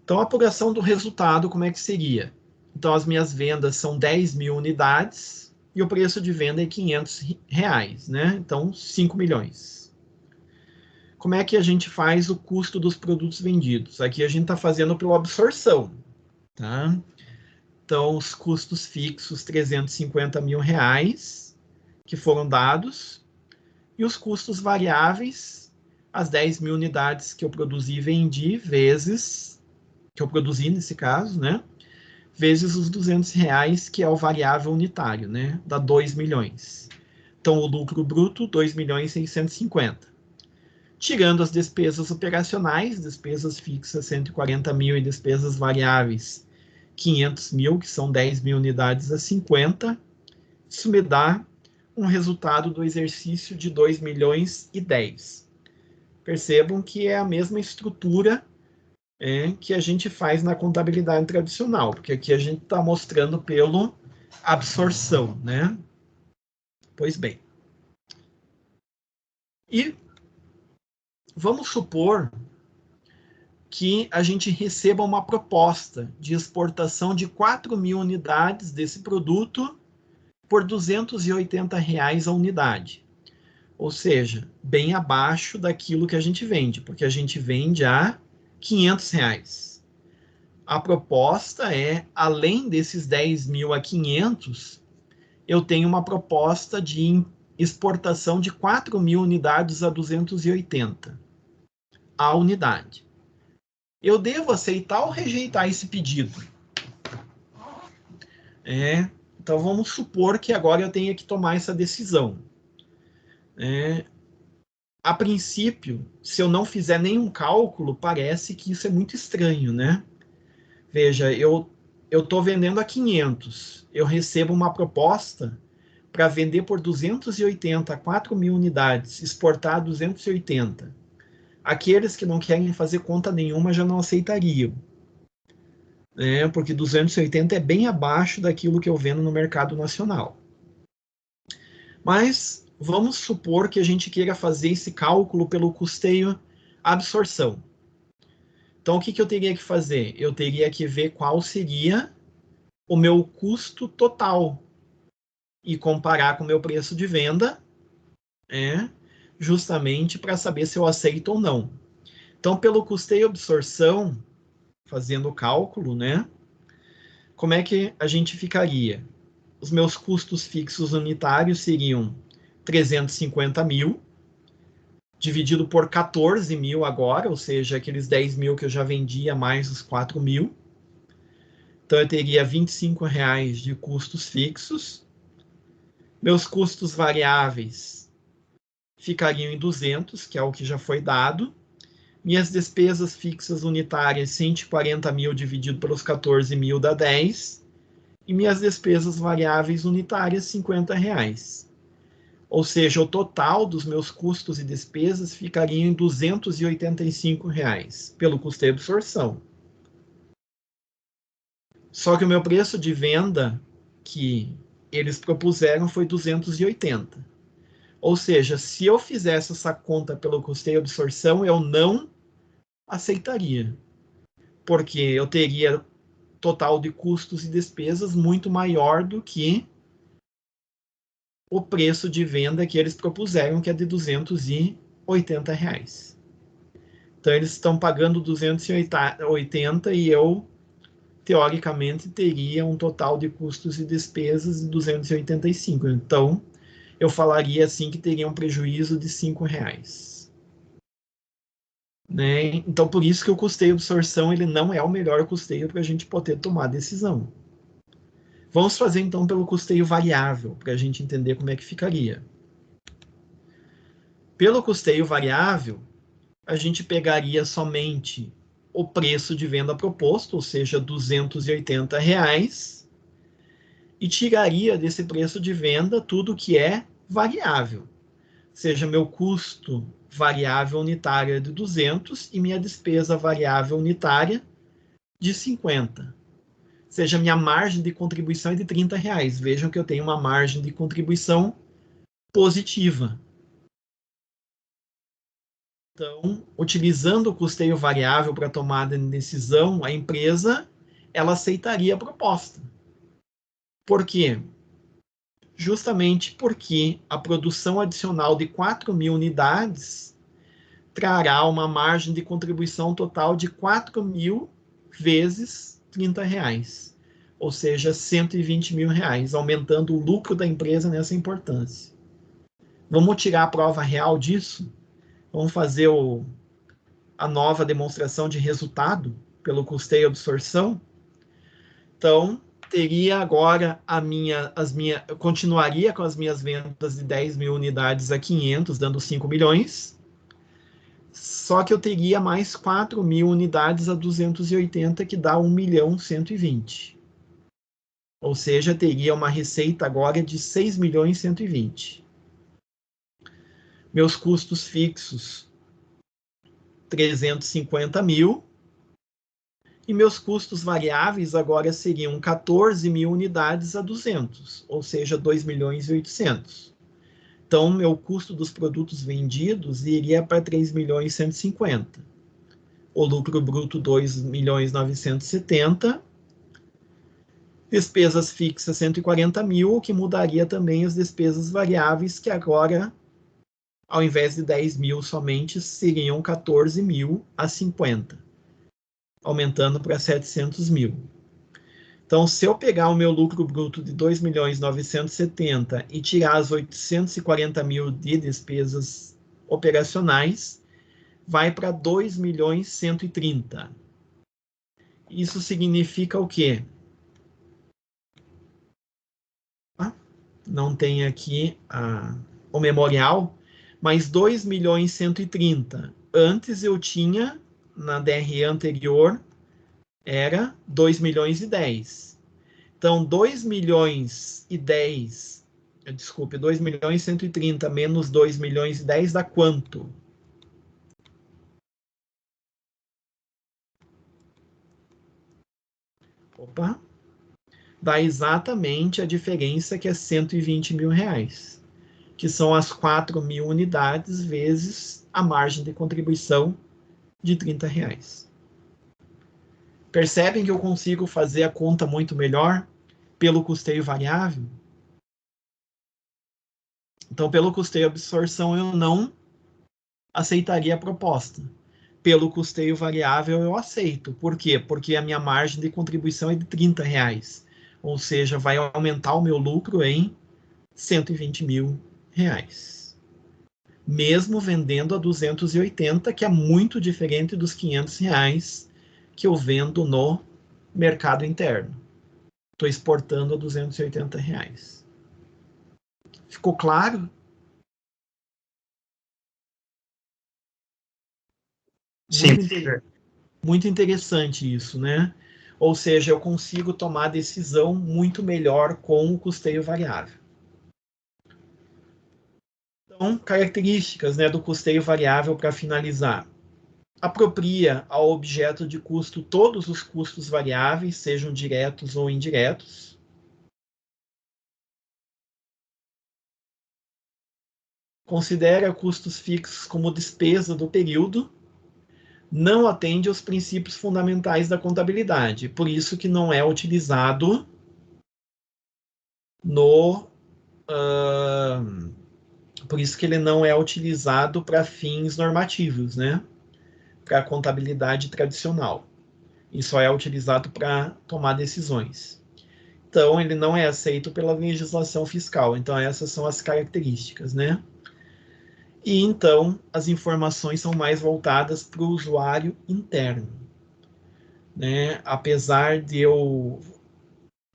Então, a apuração do resultado, como é que seria? Então, as minhas vendas são 10 mil unidades e o preço de venda é R$ 500, né? Então, 5 milhões. Como é que a gente faz o custo dos produtos vendidos? Aqui a gente está fazendo pela absorção, tá? Então, os custos fixos, R$ 350 mil, que foram dados, e os custos variáveis, as 10 mil unidades que eu produzi e vendi, vezes, que eu produzi nesse caso, né? Vezes os R$ 200, que é o variável unitário, né? Dá 2 milhões. Então, o lucro bruto, 2 milhões e 650. Tirando as despesas operacionais, despesas fixas 140 mil e despesas variáveis 500 mil, que são 10 mil unidades a 50, isso me dá um resultado do exercício de 2 milhões e 10. Percebam que é a mesma estrutura que a gente faz na contabilidade tradicional, porque aqui a gente está mostrando pelo absorção, né? Pois bem. E vamos supor que a gente receba uma proposta de exportação de 4 mil unidades desse produto por R$ 280 a unidade. Ou seja, bem abaixo daquilo que a gente vende, porque a gente vende a R$ 500. A proposta é, além desses 10 mil a 500, eu tenho uma proposta de exportação de 4 mil unidades a 280 a unidade. Eu devo aceitar ou rejeitar esse pedido? Então, vamos supor que agora eu tenha que tomar essa decisão. A princípio, se eu não fizer nenhum cálculo, parece que isso é muito estranho, né? Veja, eu estou vendendo a 500, eu recebo uma proposta para vender por 280, 4 mil unidades, exportar 280. Aqueles que não querem fazer conta nenhuma já não aceitariam. Porque 280 é bem abaixo daquilo que eu vendo no mercado nacional. Mas vamos supor que a gente queira fazer esse cálculo pelo custeio absorção. Então, o que eu teria que fazer? Eu teria que ver qual seria o meu custo total e comparar com o meu preço de venda, justamente para saber se eu aceito ou não. Então, pelo custeio absorção, fazendo o cálculo, como é que a gente ficaria? Os meus custos fixos unitários seriam 350 mil, dividido por 14 mil agora, ou seja, aqueles 10 mil que eu já vendia mais os 4 mil. Então, eu teria R$ 25 de custos fixos, Meus custos variáveis ficariam em 200, que é o que já foi dado. Minhas despesas fixas unitárias, 140 mil dividido pelos 14 mil dá 10. E minhas despesas variáveis unitárias, 50 reais. Ou seja, o total dos meus custos e despesas ficaria em 285 reais pelo custeio de absorção. Só que o meu preço de venda que eles propuseram foi 280. Ou seja, se eu fizesse essa conta pelo custeio de absorção, eu não aceitaria, porque eu teria total de custos e despesas muito maior do que o preço de venda que eles propuseram, que é de 280 reais. Então, eles estão pagando 280 e eu, teoricamente, teria um total de custos e despesas de 285. Então, eu falaria assim que teria um prejuízo de 5 reais. Né? Então, por isso que o custeio de absorção ele não é o melhor custeio para a gente poder tomar decisão. Vamos fazer, então, pelo custeio variável, para a gente entender como é que ficaria. Pelo custeio variável, a gente pegaria somente o preço de venda proposto, ou seja, 280 reais, e tiraria desse preço de venda tudo que é variável. Seja meu custo variável unitário de 200 e minha despesa variável unitária de 50. Seja minha margem de contribuição é de 30 reais. Vejam que eu tenho uma margem de contribuição positiva. Então, utilizando o custeio variável para tomada de decisão, a empresa ela aceitaria a proposta. Por quê? Justamente porque a produção adicional de 4.000 unidades trará uma margem de contribuição total de 4.000 vezes 30 reais, ou seja, 120 mil reais, aumentando o lucro da empresa nessa importância. Vamos tirar a prova real disso? Vamos fazer a nova demonstração de resultado pelo custeio e absorção. Então, teria agora eu continuaria com as minhas vendas de 10.000 unidades a 500, dando 5 milhões. Só que eu teria mais 4.000 unidades a 280, que dá 1.120.000. Ou seja, teria uma receita agora de 6.120.000. Meus custos fixos, 350 mil. E meus custos variáveis agora seriam 14.000 unidades a 200, ou seja, 2.800.000. Então, meu custo dos produtos vendidos iria para 3.150.000. O lucro bruto, 2.970.000. Despesas fixas, 140 mil, o que mudaria também as despesas variáveis, que agora, ao invés de 10 mil somente, seriam 14 mil a 50, aumentando para 700 mil. Então, se eu pegar o meu lucro bruto de 2.970.000 e tirar as 840 mil de despesas operacionais, vai para 2.130.000. Isso significa o quê? Não tem aqui o memorial, mas 2.130.000. Antes eu tinha, na DRE anterior, era 2.010.000. Então, 2.130.000 menos 2.010.000 dá quanto? Opa! Dá exatamente a diferença, que é 120 mil reais, que são as 4.000 unidades vezes a margem de contribuição de 30 reais. Percebem que eu consigo fazer a conta muito melhor pelo custeio variável? Então, pelo custeio absorção, eu não aceitaria a proposta. Pelo custeio variável, eu aceito. Por quê? Porque a minha margem de contribuição é de 30 reais. Ou seja, vai aumentar o meu lucro em 120 mil reais. Mesmo vendendo a 280, que é muito diferente dos 500 reais que eu vendo no mercado interno. Estou exportando a 280 reais. Ficou claro?
Sim.
Muito interessante isso, né? Ou seja, eu consigo tomar decisão muito melhor com o custeio variável. Então, características, né, do custeio variável para finalizar. Apropria ao objeto de custo todos os custos variáveis, sejam diretos ou indiretos. Considera custos fixos como despesa do período. Não atende aos princípios fundamentais da contabilidade, por isso que não é utilizado no por isso que ele não é utilizado para fins normativos, né? Para a contabilidade tradicional. E só é utilizado para tomar decisões. Então, ele não é aceito pela legislação fiscal. Então, essas são as características, né? E, então, as informações são mais voltadas para o usuário interno, né? Apesar de eu...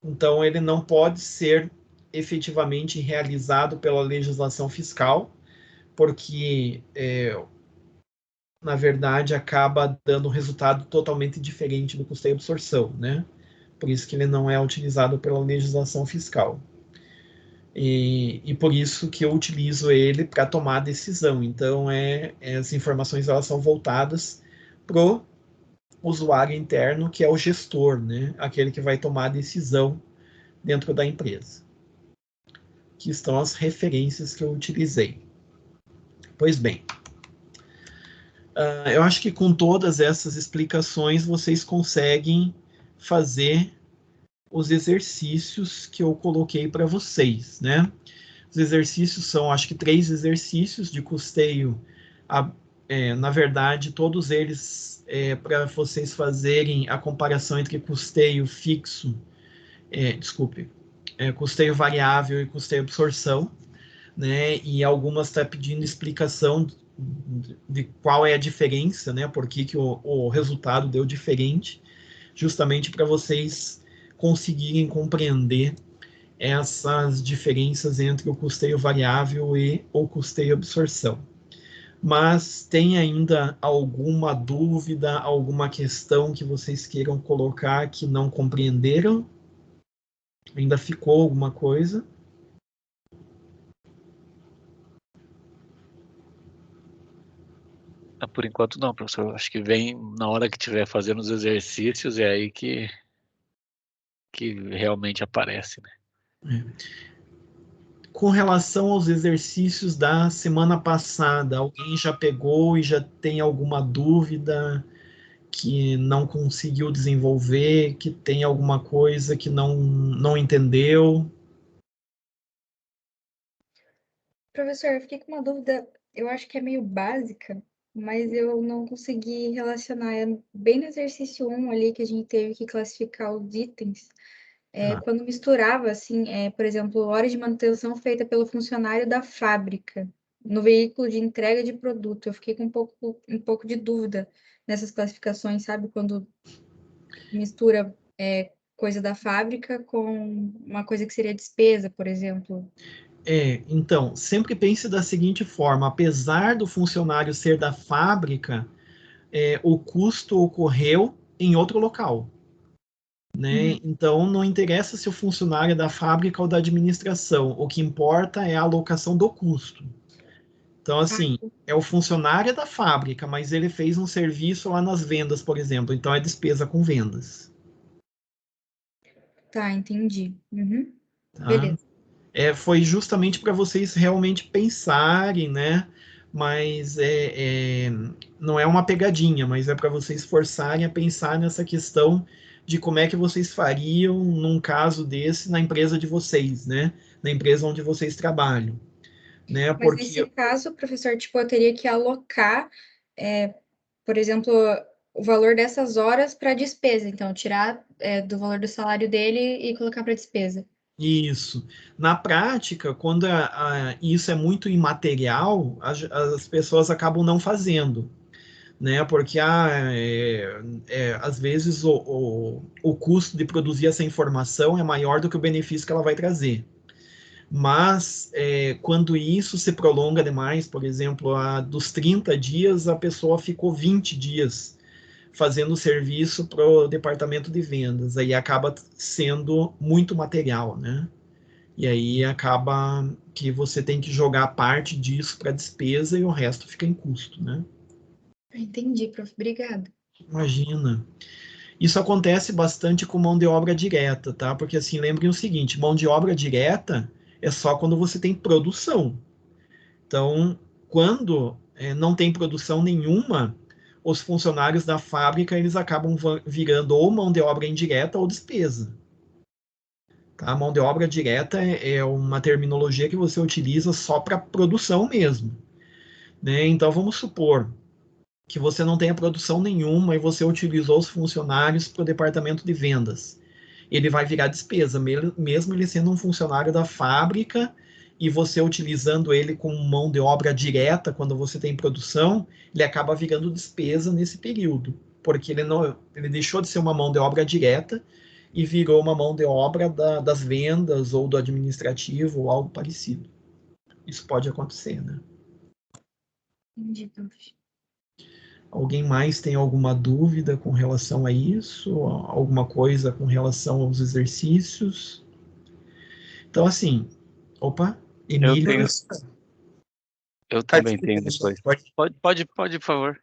Então, ele não pode ser efetivamente realizado pela legislação fiscal, porque, na verdade, acaba dando um resultado totalmente diferente do custeio absorção, né? Por isso que ele não é utilizado pela legislação fiscal. E por isso que eu utilizo ele para tomar decisão. Então, as informações elas são voltadas para o usuário interno, que é o gestor, né? Aquele que vai tomar a decisão dentro da empresa. Que estão as referências que eu utilizei. Pois bem, eu acho que com todas essas explicações vocês conseguem fazer os exercícios que eu coloquei para vocês, né? Os exercícios são, acho que 3 exercícios de custeio. Na verdade, todos eles para vocês fazerem a comparação entre custeio fixo, custeio variável e custeio absorção, né? E algumas está pedindo explicação de qual é a diferença, né? Por que o resultado deu diferente, justamente para vocês conseguirem compreender essas diferenças entre o custeio variável e o custeio absorção. Mas tem ainda alguma dúvida, alguma questão que vocês queiram colocar que não compreenderam? Ainda ficou alguma coisa?
Por enquanto não, professor. Acho que vem na hora que estiver fazendo os exercícios, é aí que realmente aparece, né?
Com relação aos exercícios da semana passada, alguém já pegou e já tem alguma dúvida que não conseguiu desenvolver, que tem alguma coisa que não entendeu?
Professor, eu fiquei com uma dúvida, eu acho que é meio básica, mas eu não consegui relacionar. É bem no exercício 1 ali que a gente teve que classificar os itens. Quando misturava, assim, por exemplo, hora de manutenção feita pelo funcionário da fábrica no veículo de entrega de produto. Eu fiquei com um pouco de dúvida nessas classificações, sabe? Quando mistura coisa da fábrica com uma coisa que seria despesa, por exemplo.
Então, sempre pense da seguinte forma: apesar do funcionário ser da fábrica, o custo ocorreu em outro local, né? Então, não interessa se o funcionário é da fábrica ou da administração, o que importa é a alocação do custo. Então, assim, é o funcionário da fábrica, mas ele fez um serviço lá nas vendas, por exemplo, então é despesa com vendas.
Tá, entendi.
Tá?
Beleza.
Foi justamente para vocês realmente pensarem, né? Mas não é uma pegadinha, mas é para vocês forçarem a pensar nessa questão de como é que vocês fariam num caso desse na empresa de vocês, né? Na empresa onde vocês trabalham, né?
Mas nesse caso, professor, tipo, eu teria que alocar, por exemplo, o valor dessas horas para despesa. Então, tirar do valor do salário dele e colocar para despesa.
Isso. Na prática, quando isso é muito imaterial, as pessoas acabam não fazendo, né? Porque às vezes o custo de produzir essa informação é maior do que o benefício que ela vai trazer. Mas quando isso se prolonga demais, por exemplo, dos 30 dias, a pessoa ficou 20 dias fazendo serviço para o departamento de vendas, aí acaba sendo muito material, né? E aí acaba que você tem que jogar parte disso para despesa e o resto fica em custo, né?
Entendi, prof. Obrigada.
Imagina. Isso acontece bastante com mão de obra direta, tá? Porque assim, lembrem o seguinte, mão de obra direta é só quando você tem produção. Então, quando não tem produção nenhuma, os funcionários da fábrica eles acabam virando ou mão de obra indireta ou despesa. Tá? Mão de obra direta é uma terminologia que você utiliza só para produção mesmo. Né? Então, vamos supor que você não tenha produção nenhuma e você utilizou os funcionários para o departamento de vendas. Ele vai virar despesa, mesmo ele sendo um funcionário da fábrica e você utilizando ele como mão de obra direta quando você tem produção, ele acaba virando despesa nesse período, porque ele deixou de ser uma mão de obra direta e virou uma mão de obra das vendas ou do administrativo ou algo parecido. Isso pode acontecer, né?
Entendi, prof.
Alguém mais tem alguma dúvida com relação a isso? Alguma coisa com relação aos exercícios? Então, assim, opa,
Eu
Emílio.
tenho, eu também tenho depois. Pode, por favor.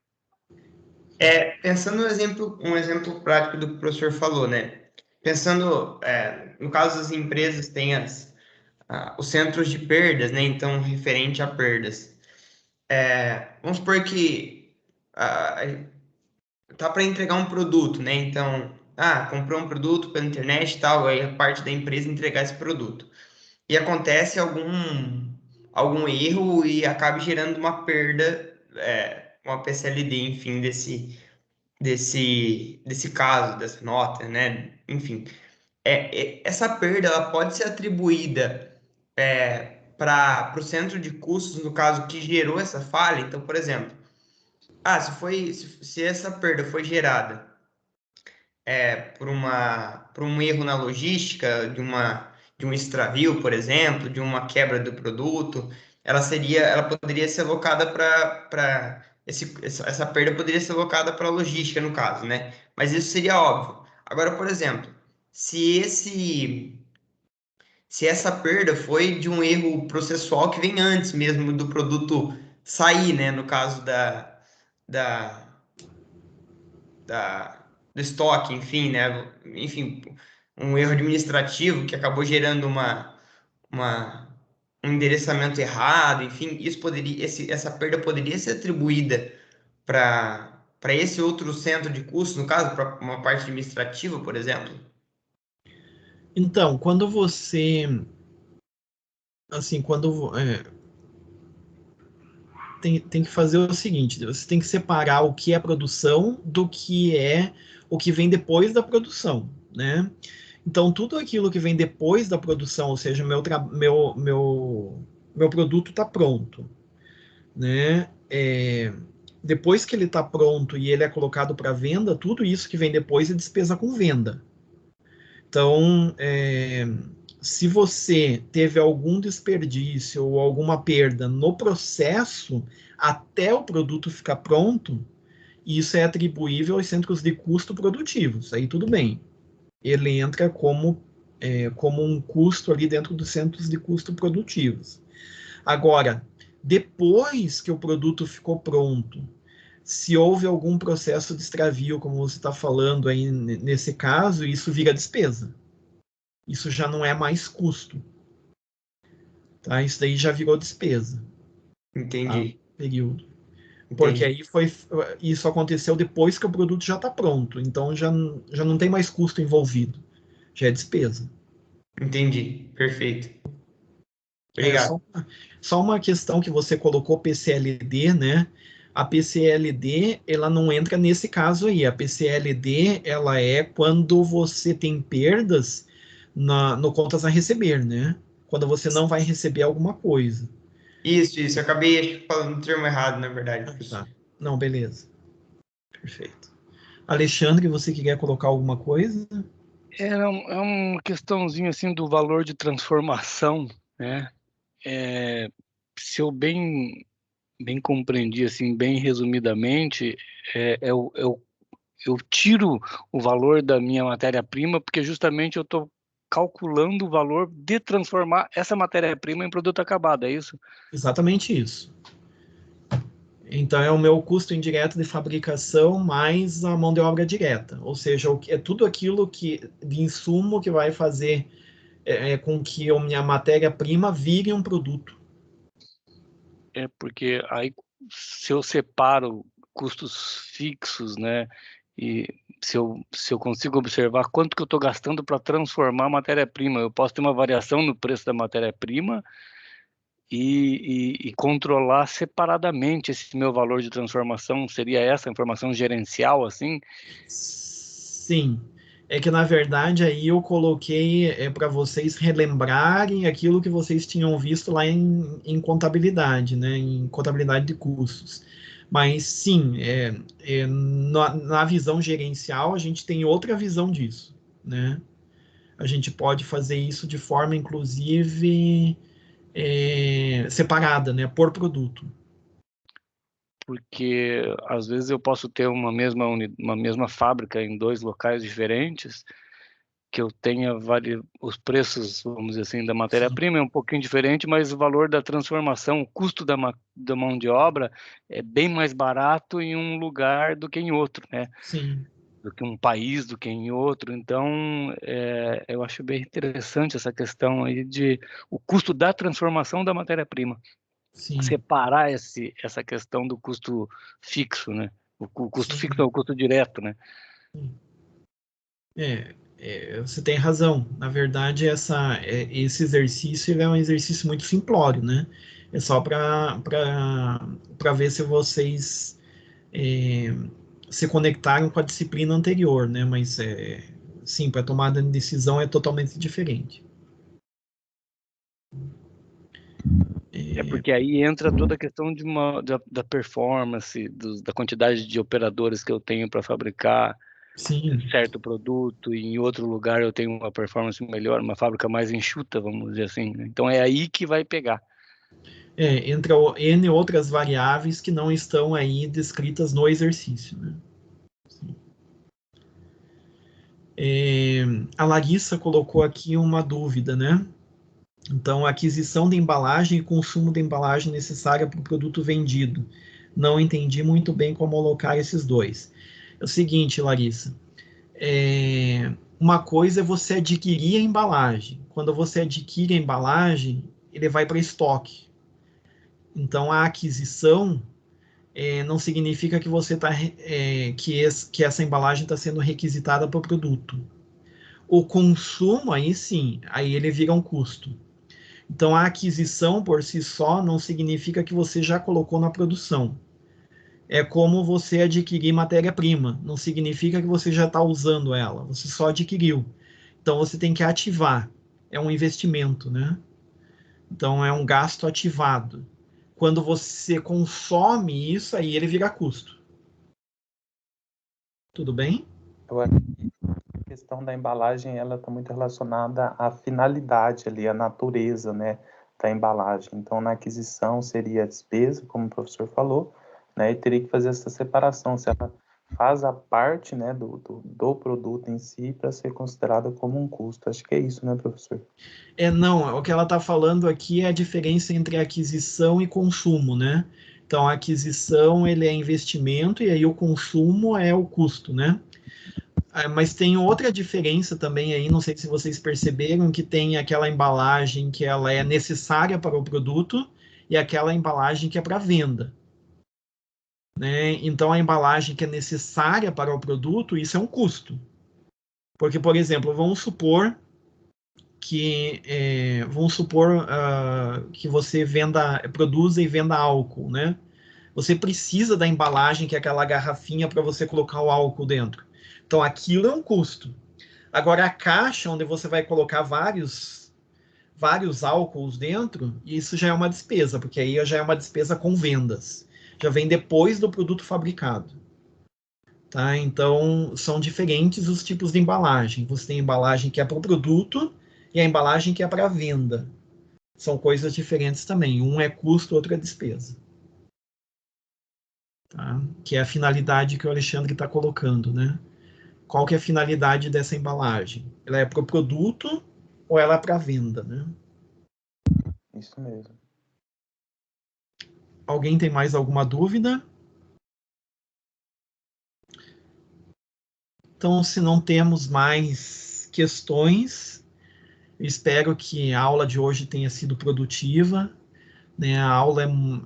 Pensando um exemplo prático do que o professor falou, né? Pensando, no caso das empresas, tem os centros de perdas, né? Então, referente a perdas. Vamos supor que tá para entregar um produto, né? Então, comprou um produto pela internet e tal, aí a parte da empresa entregar esse produto. E acontece algum erro e acaba gerando uma perda, uma PCLD, enfim, desse caso, dessa nota, né? Enfim, essa perda ela pode ser atribuída para o centro de custos, no caso, que gerou essa falha. Então, por exemplo, se essa perda foi gerada por um erro na logística, de um extravio, por exemplo, de uma quebra do produto, ela poderia ser alocada para essa perda poderia ser alocada para a logística, no caso, né? Mas isso seria óbvio. Agora, por exemplo, se essa perda foi de um erro processual que vem antes mesmo do produto sair, né? No caso da, do estoque, enfim, né? Enfim, um erro administrativo que acabou gerando um endereçamento errado, enfim, essa perda poderia ser atribuída para esse outro centro de custos, no caso, para uma parte administrativa, por exemplo?
Então, quando você, assim, tem que fazer o seguinte, você tem que separar o que é produção do que é o que vem depois da produção, né? Então, tudo aquilo que vem depois da produção, ou seja, meu produto está pronto, né? Depois que ele está pronto e ele é colocado para venda, tudo isso que vem depois é despesa com venda. Então, se você teve algum desperdício ou alguma perda no processo até o produto ficar pronto, isso é atribuível aos centros de custo produtivos. Aí tudo bem. Ele entra como um custo ali dentro dos centros de custo produtivos. Agora, depois que o produto ficou pronto, se houve algum processo de extravio, como você está falando aí nesse caso, isso vira despesa. Isso já não é mais custo. Tá? Isso daí já virou despesa.
Entendi.
Tá? Período. Porque aí isso aconteceu depois que o produto já está pronto. Então já não tem mais custo envolvido. Já é despesa.
Entendi. Perfeito. Obrigado.
Só uma questão que você colocou PCLD, né? A PCLD, ela não entra nesse caso aí. A PCLD, ela é quando você tem perdas no contas a receber, né? Quando você não vai receber alguma coisa.
Isso. Eu acabei acho, falando o termo errado, na verdade.
Tá. Não, beleza. Perfeito. Alexandre, você queria colocar alguma coisa?
É uma questãozinha assim do valor de transformação né? Se eu bem compreendi, assim, bem resumidamente, eu tiro o valor da minha matéria-prima porque justamente eu estou calculando o valor de transformar essa matéria-prima em produto acabado, é isso?
Exatamente isso. Então, é o meu custo indireto de fabricação mais a mão de obra direta. Ou seja, é tudo aquilo de insumo que vai fazer com que a minha matéria-prima vire um produto.
Porque aí, se eu separo custos fixos, né, e se eu consigo observar quanto que eu estou gastando para transformar a matéria-prima, eu posso ter uma variação no preço da matéria-prima e controlar separadamente esse meu valor de transformação. Seria essa a informação gerencial, assim?
Sim. É que, na verdade, aí eu coloquei para vocês relembrarem aquilo que vocês tinham visto lá em contabilidade, né? Em contabilidade de custos. Mas, sim, na visão gerencial, a gente tem outra visão disso, né? A gente pode fazer isso de forma, inclusive, separada, né? Por produto.
Porque às vezes eu posso ter uma mesma fábrica em dois locais diferentes, que eu tenha os preços, vamos dizer assim, da
Sim.
matéria-prima é um pouquinho diferente, mas o valor da transformação, o custo da mão de obra é bem mais barato em um lugar do que em outro, né?
Sim.
Do que um país, do que em outro. Então, eu acho bem interessante essa questão aí de o custo da transformação da matéria-prima.
Sim.
Separar essa questão do custo fixo, né? O custo fixo é
Sim.
o custo direto, né?
Você tem razão. Na verdade, esse exercício ele é um exercício muito simplório, né? É só para ver se vocês é, se conectaram com a disciplina anterior, né? Mas, sim, para tomada de decisão é totalmente diferente.
Porque aí entra toda a questão da performance, da quantidade de operadores que eu tenho para fabricar
Sim.
certo produto, e em outro lugar eu tenho uma performance melhor, uma fábrica mais enxuta, vamos dizer assim, né? Então é aí que vai pegar.
Entre N outras variáveis que não estão aí descritas no exercício, né? A Larissa colocou aqui uma dúvida, né? Então, aquisição de embalagem e consumo de embalagem necessária para o produto vendido. Não entendi muito bem como alocar esses dois. É o seguinte, Larissa. Uma coisa é você adquirir a embalagem. Quando você adquire a embalagem, ele vai para estoque. Então, a aquisição não significa que você que essa embalagem está sendo requisitada para o produto. O consumo, aí sim, aí ele vira um custo. Então, a aquisição por si só não significa que você já colocou na produção. É como você adquirir matéria-prima. Não significa que você já está usando ela. Você só adquiriu. Então, você tem que ativar. É um investimento, né? Então, é um gasto ativado. Quando você consome isso, aí ele vira custo. Tudo bem?
Eu acho que a questão da embalagem, ela está muito relacionada à finalidade ali, à natureza, né, da embalagem. Então, na aquisição seria a despesa, como o professor falou, né, e teria que fazer essa separação, se ela faz a parte, né, do produto em si para ser considerada como um custo. Acho que é isso, né, professor?
Não, o que ela está falando aqui é a diferença entre aquisição e consumo, né? Então, a aquisição, ele é investimento e aí o consumo é o custo, né? Mas tem outra diferença também aí, não sei se vocês perceberam, que tem aquela embalagem que ela é necessária para o produto e aquela embalagem que é para venda, né? Então, a embalagem que é necessária para o produto, isso é um custo. Porque, por exemplo, vamos supor que você produza e venda álcool, né? Você precisa da embalagem, que é aquela garrafinha para você colocar o álcool dentro. Então, aquilo é um custo. Agora, a caixa onde você vai colocar vários álcools dentro, isso já é uma despesa, porque aí já é uma despesa com vendas. Já vem depois do produto fabricado. Tá? Então, são diferentes os tipos de embalagem. Você tem a embalagem que é para o produto e a embalagem que é para venda. são coisas diferentes também. Um é custo, outro é despesa. Tá? Que é a finalidade que o Alexandre está colocando, né? Qual que é a finalidade dessa embalagem? Ela é para o produto ou ela é para a venda, né?
Isso mesmo.
Alguém tem mais alguma dúvida? Então, se não temos mais questões, eu espero que a aula de hoje tenha sido produtiva. Né?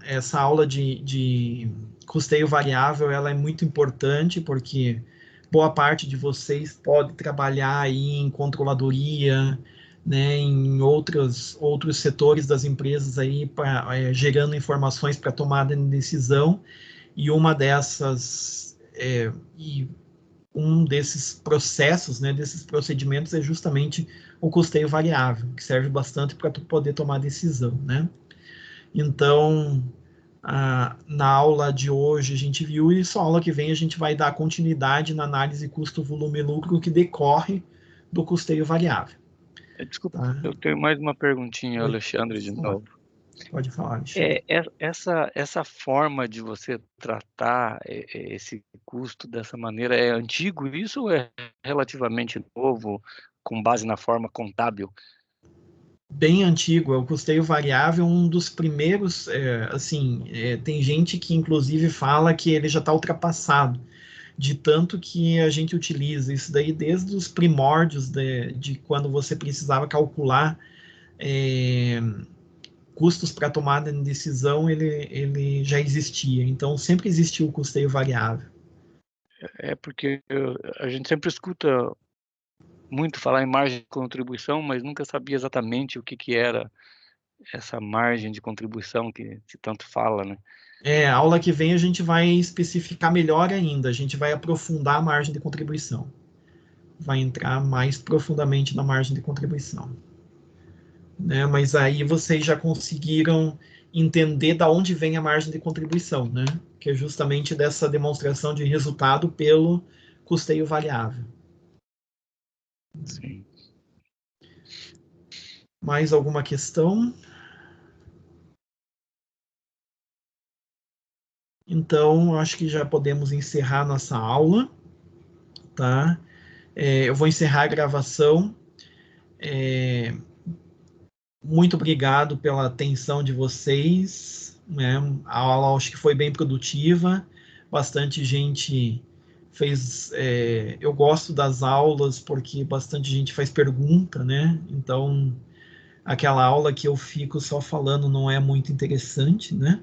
Essa aula de custeio variável, ela é muito importante, porque boa parte de vocês pode trabalhar aí em controladoria, né, em outros setores das empresas aí, gerando informações para tomada de decisão, e uma dessas, e um desses processos, né, desses procedimentos é justamente o custeio variável, que serve bastante para tu poder tomar decisão, né? Então, na aula de hoje a gente viu isso, a aula que vem a gente vai dar continuidade na análise custo, volume e lucro que decorre do custeio variável.
Desculpa,
Tá?
eu tenho mais uma perguntinha, Alexandre, de novo.
Pode falar, Alexandre.
Essa forma de você tratar esse custo dessa maneira é antigo isso ou é relativamente novo, com base na forma contábil?
Bem antigo, é o custeio variável, um dos primeiros, tem gente que inclusive fala que ele já está ultrapassado, de tanto que a gente utiliza isso daí desde os primórdios de quando você precisava calcular custos para tomada de decisão, ele já existia. Então, sempre existiu o custeio variável.
É porque a gente sempre escuta muito falar em margem de contribuição, mas nunca sabia exatamente o que era essa margem de contribuição que se tanto fala, né?
A aula que vem a gente vai especificar melhor ainda, a gente vai aprofundar a margem de contribuição. Vai entrar mais profundamente na margem de contribuição. Né? Mas aí vocês já conseguiram entender da onde vem a margem de contribuição, né? Que é justamente dessa demonstração de resultado pelo custeio variável.
Sim.
Mais alguma questão? Então, acho que já podemos encerrar nossa aula, tá? Eu vou encerrar a gravação. Muito obrigado pela atenção de vocês, né? A aula acho que foi bem produtiva, bastante gente fez. Eu gosto das aulas porque bastante gente faz pergunta, né? Então, aquela aula que eu fico só falando não é muito interessante, né?